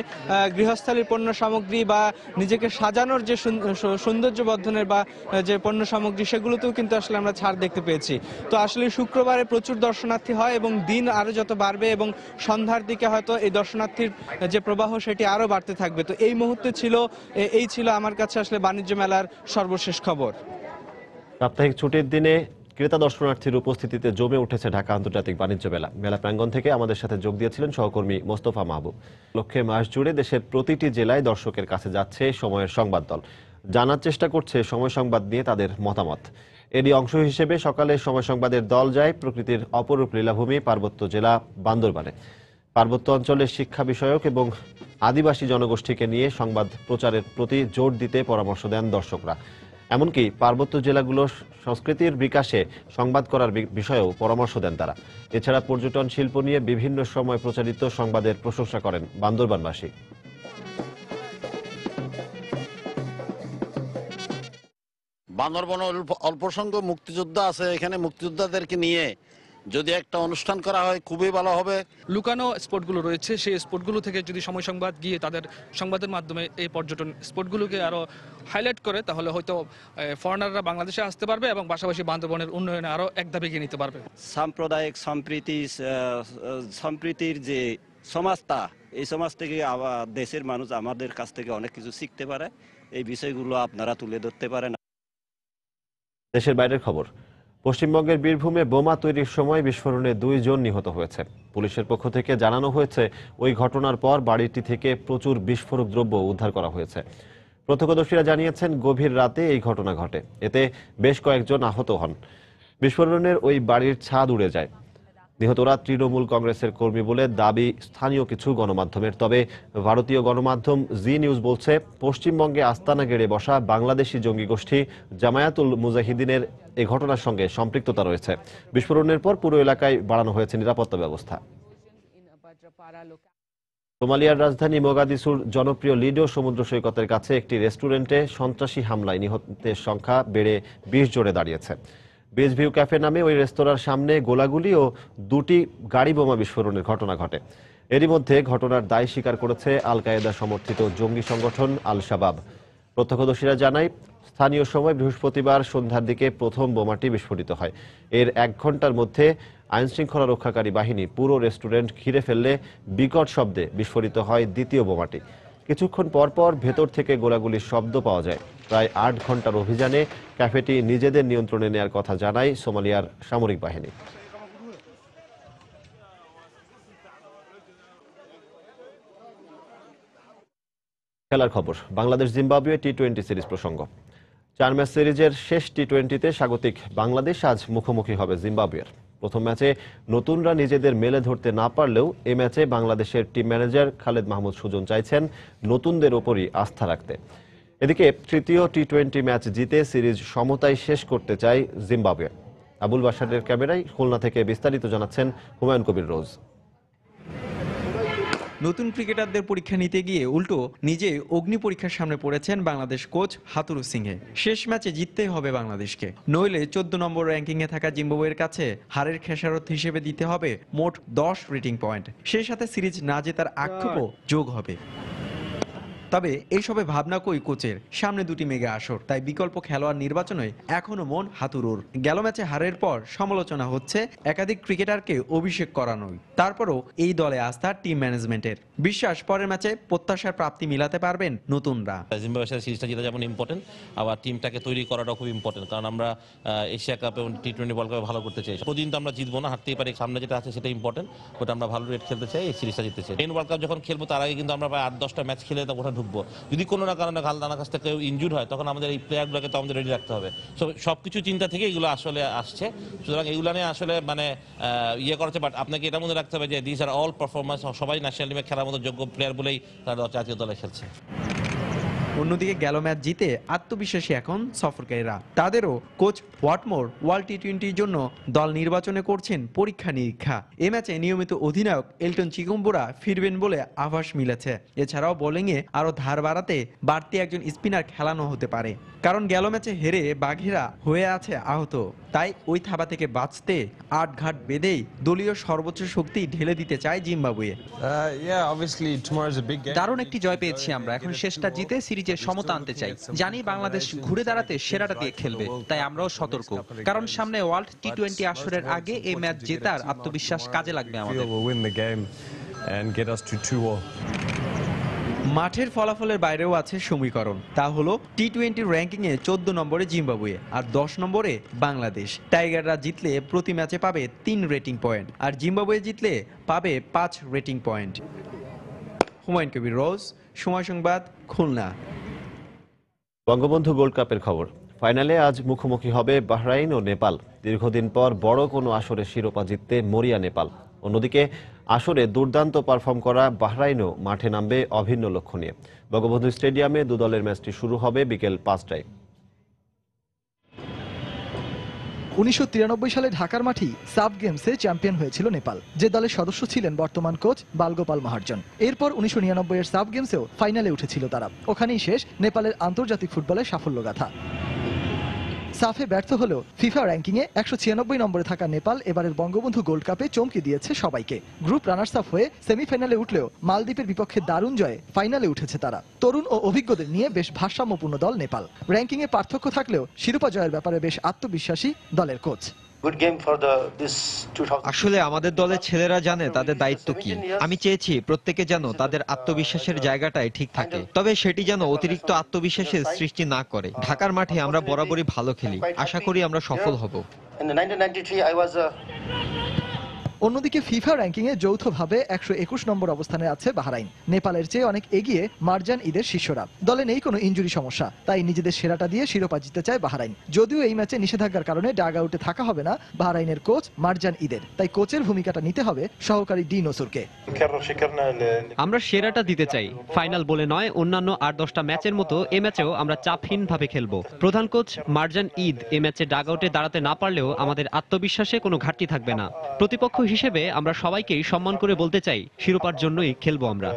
গৃহস্থালীর পণ্য সামগ্রী বা নিজেকে সাজানোর যে সৌন্দর্য বর্ধনের বা যে পণ্য সামগ্রী সেগুলোতেও কিন্তু আসলে আমরা ছাড় দেখতে পেয়েছি। তো আসলে শুক্রবারে প্রচুর দর্শনার্থী হয় এবং দিন আরো যত বাড়বে এবং সন্ধ্যার দিকে হয়তো এই দর্শনার্থীর যে প্রবাহ সেটি আরো বাড়তে থাকবে। তো এই মুহূর্তে ছিল আমার কাছে আসলে বাণিজ্য মেলার সর্বশেষ খবর। সাপ্তাহিক ছুটির দিনে ক্রেতা দর্শনার্থীর উপস্থিতিতে জমে উঠেছে ঢাকা আন্তর্জাতিক বাণিজ্য মেলা। মেলা প্রাঙ্গণ থেকে আমাদের সাথে যোগ দিয়েছিলেন সহকর্মী মোস্তফা মাহবুব। লক্ষ্যে মাস জুড়ে দেশের প্রতিটি জেলায় দর্শকের কাছে যাচ্ছে সময়ের সংবাদ দল। জানার চেষ্টা করছে সময় সংবাদ নিয়ে তাদের মতামত। এরই অংশ হিসেবে সকালে সময় সংবাদের দল যায় প্রকৃতির অপরূপ লীলাভূমি পার্বত্য জেলা বান্দরবানে। পার্বত্য অঞ্চলের শিক্ষা বিষয়ক এবং আদিবাসী জনগোষ্ঠীকে নিয়ে সংবাদ প্রচারের প্রতি জোর দিতে পরামর্শ দেন দর্শকরা। এমনকি পার্বত্য জেলাগুলোর সংস্কৃতির বিকাশে সংবাদ করার বিষয়েও পরামর্শ দেন তারা। এছাড়া পর্যটন শিল্প নিয়ে বিভিন্ন সময় প্রচারিত সংবাদের প্রশংসা করেন বান্দরবানবাসী। বান্দরবনে অল্প সংখ্যক মুক্তিযোদ্ধা আছে, এখানে মুক্তিযোদ্ধাদেরকে নিয়ে যদি একটা অনুষ্ঠান করা হয় খুবই ভালো হবে। লুকানো স্পটগুলো রয়েছে, সেই স্পটগুলো থেকে যদি সময় সংবাদ গিয়ে তাদের সংবাদের মাধ্যমে এই পর্যটন স্পটগুলোকে আরো হাইলাইট করে, তাহলে হয়তো ফরেনাররা বাংলাদেশে আসতে পারবে এবং পাশাপাশি বান্দরবনের উন্নয়নে আরো এক ধাপ এগিয়ে নিতে পারবে। সাম্প্রদায়িক সম্প্রীতির যে সমাজটা, এই সমাজ থেকে দেশের মানুষ আমাদের কাছ থেকে অনেক কিছু শিখতে পারে। এই বিষয়গুলো আপনারা তুলে ধরতে পারেন। দেশের বাইরের খবর। পশ্চিমবঙ্গের বীরভূমে বোমা তৈরির সময় বিস্ফোরণে 2 জন নিহত হয়েছে। পুলিশের পক্ষ থেকে জানানো হয়েছে, ওই ঘটনার পর বাড়িটি থেকে প্রচুর বিস্ফোরক দ্রব্য উদ্ধার করা হয়েছে। প্রত্যক্ষদর্শীরা জানিয়েছেন, গভীর রাতে এই ঘটনা ঘটে। এতে বেশ কয়েকজন আহত হন। বিস্ফোরণের ওই বাড়ির ছাদ উড়ে যায়। নিহতরা তৃণমূল কংগ্রেসের কর্মী বলে দাবি স্থানীয় কিছু গণমাধ্যমের। তবে ভারতীয় গণমাধ্যম জি নিউজ বলছে, পশ্চিমবঙ্গে আস্তানা গেড়ে বসা বাংলাদেশি জঙ্গি গোষ্ঠী জামায়াতুল মুজাহিদিনের এই ঘটনার সঙ্গে সম্পৃক্ততা রয়েছে। বিস্ফোরণের পর পুরো এলাকায় বাড়ানো হয়েছে নিরাপত্তা ব্যবস্থা। সোমালিয়ার রাজধানী মোগাদিসুর জনপ্রিয় লিডো সমুদ্র সৈকতের কাছে একটি রেস্টুরেন্টে সন্ত্রাসী হামলায় নিহতের সংখ্যা বেড়ে 20 জনে দাঁড়িয়েছে। বিচ ভিউ ক্যাফে নামে ওই রেস্তোরাঁর সামনে গোলাগুলি ও 2টি গাড়ি বোমা বিস্ফোরণের ঘটনা ঘটে। এরই মধ্যে ঘটনার দায় স্বীকার করেছে আল কায়েদা সমর্থিত জঙ্গি সংগঠন আল শাবাব। প্রত্যক্ষদর্শীরা জানায়, স্থানীয় সময় বৃহস্পতিবার সন্ধ্যার দিকে প্রথম বোমাটি বিস্ফোরিত হয়। এর 1 ঘন্টার মধ্যে আইনশৃঙ্খলা রক্ষাকারী বাহিনী পুরো রেস্টুরেন্ট ঘিরে ফেললে বিকট শব্দে বিস্ফোরিত হয় দ্বিতীয় বোমাটি। কিছুক্ষণ পরপর ভেতর থেকে গোলাগুলির শব্দ পাওয়া যায়। প্রায় 8 ঘন্টার অভিযানে ক্যাফেটি নিজেদের নিয়ন্ত্রণে নেয়ার কথা জানায় সোমালিয়ার সামরিক বাহিনী। খেলার খবর। বাংলাদেশ জিম্বাবুয়ে টি-20 সিরিজ প্রসঙ্গ। 4 ম্যাচ সিরিজের শেষ টি-20তে স্বাগতিক বাংলাদেশ আজ মুখোমুখি হবে জিম্বাবুয়ের। প্রথম ম্যাচে নতুনরা নিজেদের মেলে ধরতে না পারলেও এই ম্যাচে বাংলাদেশের টিম ম্যানেজার খালেদ মাহমুদ সুজন চাইছেন নতুনদের ওপরই আস্থা রাখতে। এদিকে তৃতীয় টি-20 ম্যাচ জিতে সিরিজ সমতায় শেষ করতে চায় জিম্বাবুয়ে। আবুল বাশারের ক্যামেরায় খুলনা থেকে বিস্তারিত জানাচ্ছেন হুমায়ুন কবির রোজ। নতুন ক্রিকেটারদের পরীক্ষা নিতে গিয়ে উল্টো নিজে অগ্নি পরীক্ষার সামনে পড়েছেন বাংলাদেশ কোচ হাতুরু সিংহে। শেষ ম্যাচে জিততেই হবে বাংলাদেশকে, নইলে 14 নম্বর র্যাঙ্কিংয়ে থাকা জিম্বাবুয়ের কাছে হারের খেসারত হিসেবে দিতে হবে মোট 10 রেটিং পয়েন্ট। সেই সাথে সিরিজ না জেতার আক্ষেপও যোগ হবে। তবে এইসবে ভাবনা কই কোচের, সামনে 2টি মেগা আসর, তাই বিকল্প খেলোয়াড় নির্বাচনে এখনো মন হাতুরুর। গেল ম্যাচে হারের পর সমালোচনা হচ্ছে একাধিক ক্রিকেটারকে অভিষেক করানোই। তারপরও এই দলে আস্থা টিম ম্যানেজমেন্টের। বিশ্বাস পরের ম্যাচে প্রত্যাশার প্রাপ্তি মিলাতে পারবেন নতুনরা। জিম্বাবুয়ের সাথে সিরিজটা জেতা যেমন ইম্পর্টেন্ট, আবার টিমটাকে তৈরি করাটাও খুব ইম্পর্টেন্ট, কারণ আমরা এশিয়া কাপ এবং টি-20 ওয়ার্ল্ড কাপে ভালো করতে চাই। প্রতিদিন তো আমরা জিতবো না, হারতেই পারি। সামনে যেটা আছে সেটা ইম্পর্টেন্ট, ওটা আমরা ভালো রেট খেলতে চাই, এই সিরিজটা জিততে চাই। 10 ওয়ার্ল্ড কাপ যখন খেলবো তার আগে কিন্তু আমরা প্রায় 8-10টা ম্যাচ খেলে ওটা ঢুকবো। যদি কোনো না কারণে গালদানার কাছ থেকে ইনজুর হয়, তখন আমাদের এই প্লেয়ারগুলোকে তো আমাদের রেডি রাখতে হবে। সবকিছু চিন্তা থেকে এগুলো আসলে আসছে। সুতরাং এগুলো নিয়ে আসলে মানে ইয়ে করেছে, বাট আপনাকে এটা মনে রাখতে হবে যে দিস আর অল পারফরমেন্স, সবাই ন্যাশনাল টিমে খেলার মতো যোগ্য প্লেয়ার বলেই তারা জাতীয় দলে খেলছে। অন্যদিকে গেল ম্যাচ জিতে আত্মবিশ্বাসী এখন সফরকারীরা। তাদেরও কোচ হোয়াটমোর ওয়ার্ল্ড টি-20-র জন্য দল নির্বাচনে করছেন পরীক্ষা নিরীক্ষা। এ ম্যাচে নিয়মিত অধিনায়ক এলটন চিকুম্বুরা ফিরবেন বলে আভাস মিলেছে। এছাড়াও বোলিংয়ে আরও ধার বাড়াতে বাড়তি একজন স্পিনার খেলানো হতে পারে, কারণ গেল ম্যাচে হেরে বাঘেরা হয়ে আছে আহত। তাই ওই থাবা থেকে বাঁচতে 8 ঘাট বেঁধেই দলীয় সর্বোচ্চ শক্তি ঢেলে দিতে চায় জিম্বাবুয়ে। দারুণ একটি জয় পেয়েছি আমরা, এখন শেষটা জিতে সিরিজের সমতা আনতে চাই। জানি বাংলাদেশ ঘুরে দাঁড়াতে সেরাটা দিয়ে খেলবে, তাই আমরাও সতর্ক, কারণ সামনে ওয়ার্ল্ড টি-20 আসরের আগে এই ম্যাচ জেতার আত্মবিশ্বাস কাজে লাগবে আমাদের। মাঠের ফলাফলের বাইরেও আছে সমীকরণ, তা হলো টি-20 র্যাঙ্কিংয়ে 14 নম্বরে জিম্বাবুয়ে আর 10 নম্বরে বাংলাদেশ। টাইগাররা জিতলে প্রতি ম্যাচে পাবে 3 রেটিং পয়েন্ট, আর জিম্বাবুয়ে জিতলে পাবে 5 রেটিং পয়েন্ট। হুমায়ুন কবির রোজ, সময় সংবাদ, খুলনা। বঙ্গবন্ধু গোল্ড কাপের খবর। ফাইনালে আজ মুখোমুখি হবে বাহরাইন ও নেপাল। দীর্ঘদিন পর বড় কোনো আসরে শিরোপা জিততে মরিয়া নেপাল। অন্যদিকে আসরে দুর্দান্ত পারফর্ম করা বাহরাইনও মাঠে নামবে অভিন্ন লক্ষ্য নিয়ে। বঙ্গবন্ধু স্টেডিয়ামে 2 দলের ম্যাচটি শুরু হবে বিকেল 5টায়। 1993 সালে ঢাকার মাঠেই সাব গেমসে চ্যাম্পিয়ন হয়েছিল নেপাল, যে দলের সদস্য ছিলেন বর্তমান কোচ বালগোপাল মাহার্জন। এরপর 1999 এর সাব গেমসেও ফাইনালে উঠেছিল তারা। ওখানেই শেষ নেপালের আন্তর্জাতিক ফুটবলের সাফল্য গাথা। সাফে ব্যর্থ হলেও ফিফা র্যাঙ্কিংয়ে 196 নম্বরে থাকা নেপাল এবারের বঙ্গবন্ধু গোল্ড কাপে চমকে দিয়েছে সবাইকে। গ্রুপ রানার্স আপ হয়ে সেমিফাইনালে উঠলেও মালদ্বীপের বিপক্ষে দারুণ জয়ে ফাইনালে উঠেছে তারা। তরুণ ও অভিজ্ঞদের নিয়ে বেশ ভারসাম্যপূর্ণ দল নেপাল। র্যাঙ্কিংয়ে পার্থক্য থাকলেও শিরোপা জয়ের ব্যাপারে বেশ আত্মবিশ্বাসী দলের কোচ। আসলে আমাদের দলের ছেলেরা জানে তাদের দায়িত্ব কি। আমি চেয়েছি প্রত্যেকে যেন তাদের আত্মবিশ্বাসের জায়গাটায় ঠিক থাকে, তবে সেটি যেন অতিরিক্ত আত্মবিশ্বাসের সৃষ্টি না করে। ঢাকার মাঠে আমরা বরাবরই ভালো খেলি, আশা করি আমরা সফল হব। অন্যদিকে ফিফা র্যাঙ্কিংয়ে যৌথভাবে 121 নম্বর অবস্থানে আছে বাহরাইন। নেপালের চেয়ে অনেক এগিয়ে মারজান ঈদের শিষ্যরা। দলে নেই কোনো ইনজুরি সমস্যা, তাই নিজেদের সেরাটা দিয়ে শিরোপা জিততে চায় বাহরাইন। যদিও এই ম্যাচে নিষেধাজ্ঞার কারণে ডাগ আউটে থাকা হবে না বাহরাইনের কোচ মারজান ঈদের, তাই কোচের ভূমিকাটা নিতে হবে সহকারী ডি নসুরকে। আমরা সেরাটা দিতে চাই, ফাইনাল বলে নয়, অন্যান্য 8-10টা ম্যাচের মতো এ ম্যাচেও আমরা চাপহীনভাবে খেলবো। প্রধান কোচ মারজান ঈদ এ ম্যাচে ডাগ আউটে দাঁড়াতে না পারলেও আমাদের আত্মবিশ্বাসে কোনো ঘাটতি থাকবে না। প্রতিপক্ষ হিসেবে আমরা সবাইকেই সম্মান করে বলতে চাই শিরোপার জন্যই খেলবো আমরা।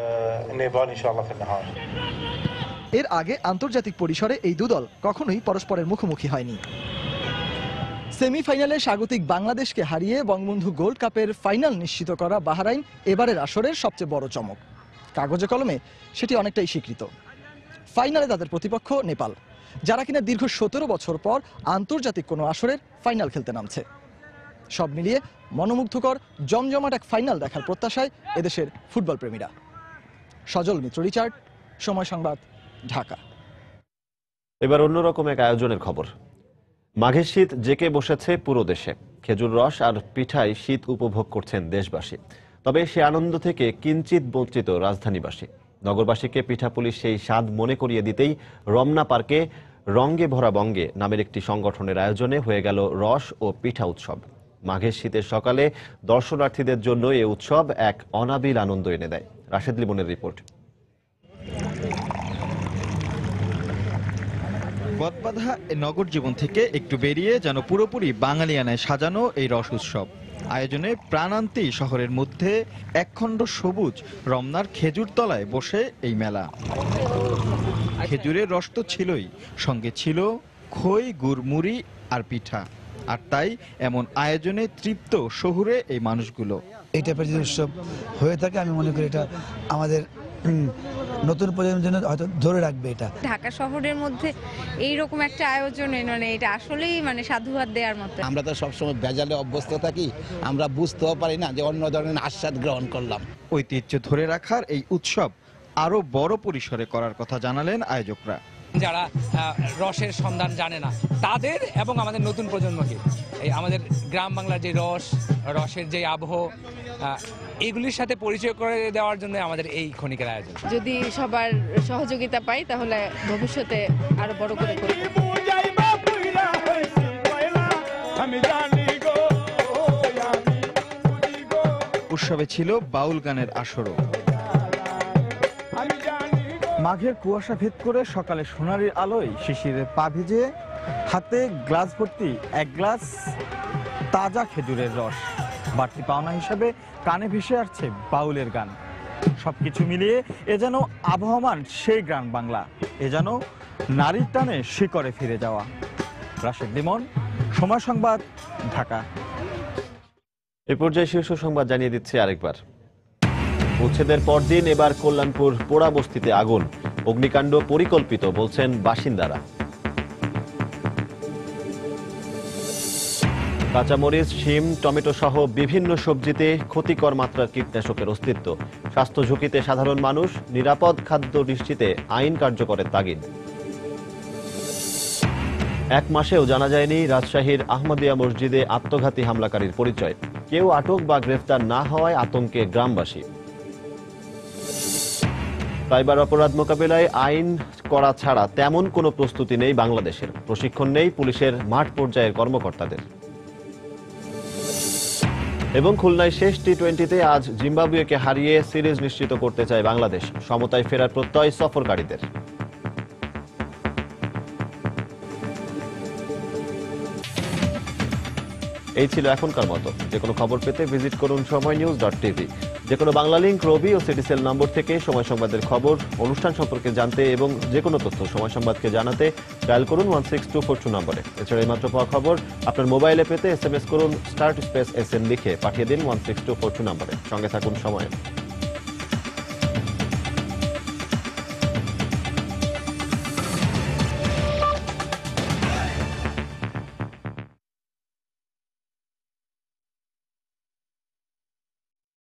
এর আগে আন্তর্জাতিক পরিসরে এই দুদল কখনোই পরস্পরের মুখোমুখি হয়নি। সেমিফাইনালে স্বাগতিক বাংলাদেশকে হারিয়ে বঙ্গবন্ধু গোল্ড কাপের ফাইনাল নিশ্চিত করা বাহরাইন এবারের আসরের সবচেয়ে বড় চমক। কাগজে কলমে সেটি অনেকটাই স্বীকৃত। ফাইনালে তাদের প্রতিপক্ষ নেপাল, যারা কিনা দীর্ঘ 17 বছর পর আন্তর্জাতিক কোনো আসরের ফাইনাল খেলতে নামছে। সব মিলিয়ে মনোমুগ্ধকর জমজমাট এক ফাইনাল দেখার প্রত্যাশায় এদেশের ফুটবল প্রেমীরা। সজল মিত্র, রিচার্ড, সময় সংবাদ, ঢাকা। এবার অন্যরকম এক আয়োজনের খবর। মাঘের শীত জেকে বসেছে পুরো দেশে। খেজুর রস আর পিঠায় শীত উপভোগ করছেন দেশবাসী। তবে সে আনন্দ থেকে কিঞ্চিত বঞ্চিত রাজধানীবাসী। নগরবাসীকে পিঠাপুলির সেই স্বাদ মনে করিয়ে দিতেই রমনা পার্কে রঙ্গে ভরা বঙ্গে নামের একটি সংগঠনের আয়োজনে হয়ে গেল রস ও পিঠা উৎসব। মাঘের শীতের সকালে দর্শনার্থীদের জন্য এই উৎসব এক অনাবিল আনন্দ এনে দেয়। রাশেদ লিমনের রিপোর্ট। বদবাঁধা নগর জীবন থেকে একটু বেরিয়ে যেন পুরোপুরি বাঙালিয়ানায় সাজানো এই রস উৎসব। আয়োজনে প্রাণান্তি শহরের মধ্যে একখণ্ড সবুজ রমনার খেজুর তলায় বসে এই মেলা। খেজুরের রস তো ছিলই, সঙ্গে ছিল খই, গুড়, মুড়ি আর পিঠা। আর তাই এমন আয়োজনে তৃপ্ত শহুরে এই মানুষগুলো। এই টাইপের যে উৎসব হয়ে থাকে আমি মনে করি এটা আমাদের নতুন প্রজন্মের জন্য হয়তো ধরে রাখবে। এটা ঢাকা শহরের মধ্যে এইরকম একটা আয়োজন, মানে এটা আসলেই মানে সাধুবাদ দেওয়ার মতো। আমরা তো সবসময় ভেজালে অভ্যস্ত থাকি, আমরা বুঝতেও পারি না যে অন্য ধরনের আস্বাদ গ্রহণ করলাম। ঐতিহ্য ধরে রাখার এই উৎসব আরো বড় পরিসরে করার কথা জানালেন আয়োজকরা। যারা রসের সন্ধান জানে না তাদের এবং আমাদের নতুন প্রজন্মকে এই আমাদের গ্রাম বাংলার যে রসের যে আবহ এগুলির সাথে পরিচয় করে দেওয়ার জন্য আমাদের এই ক্ষণিকের আয়োজন। যদি সবার সহযোগিতা পাই তাহলে ভবিষ্যতে আরো বড় করে করব। উৎসবে ছিল বাউল গানের আসরও। মাঘের কুয়াশা ভেদ করে সকালে সোনালির আলোয় শিশিরের পা ভিজে, হাতে গ্লাস ভর্তি এক গ্লাস তাজা খেজুরের রস। বাড়তি পাওনা হিসাবে কানে ভেসে আসছে বাউলের গান। সবকিছু মিলিয়ে এ যেন আবহমান সেই গ্রাম বাংলা, এ যেন নারীর টানে শিকড়ে ফিরে যাওয়া। রাশেদ লিমন, সময় সংবাদ, ঢাকা। এ পর্যায়ে শীর্ষ সংবাদ জানিয়ে দিচ্ছে আরেকবার। উচ্ছেদের পরদিন এবার কল্যাণপুর পোড়া বস্তিতে আগুন। অগ্নিকাণ্ড পরিকল্পিত বলছেন বাসিন্দারা। কাঁচামরিচ, শিম, টমেটো সহ বিভিন্ন সবজিতে ক্ষতিকর মাত্রার কীটনাশকের অস্তিত্ব। স্বাস্থ্য ঝুঁকিতে সাধারণ মানুষ, নিরাপদ খাদ্য নিশ্চিতে আইন কার্যকরের তাগিদ। এক মাসেও জানা যায়নি রাজশাহীর আহমদিয়া মসজিদে আত্মঘাতী হামলাকারীর পরিচয়। কেউ আটক বা গ্রেফতার না হওয়ায় আতঙ্কে গ্রামবাসী। সাইবার অপরাধ মোকাবিলায় আইন করা ছাড়া তেমন কোনো প্রস্তুতি নেই বাংলাদেশের। প্রশিক্ষণ নেই পুলিশের মাঠ পর্যায়ের কর্মকর্তাদের। এবং খুলনায় শেষ টি-20তে আজ জিম্বাবুয়েকে হারিয়ে সিরিজ নিশ্চিত করতে চায় বাংলাদেশ। সমতায় ফেরার প্রত্যয় সফরকারীদের। এই ছিল এখনকার মতো। যে কোনো খবর পেতে ভিজিট করুন সময়নিউজ.tv। যে কোনো বাংলা লিংক, রবি ও সিটিসেল নম্বর থেকে সময় সংবাদের খবর, অনুষ্ঠান সম্পর্কে জানতে এবং যে কোনো তথ্য সময় সংবাদকে জানাতে ডায়াল করুন 16242 নম্বরে। এছাড়া এই মাত্র পাওয়া খবর আপনার মোবাইলে পেতে SMS করুন *SN লিখে পাঠিয়ে দিন 16242 নম্বরে। সঙ্গে থাকুন সময়।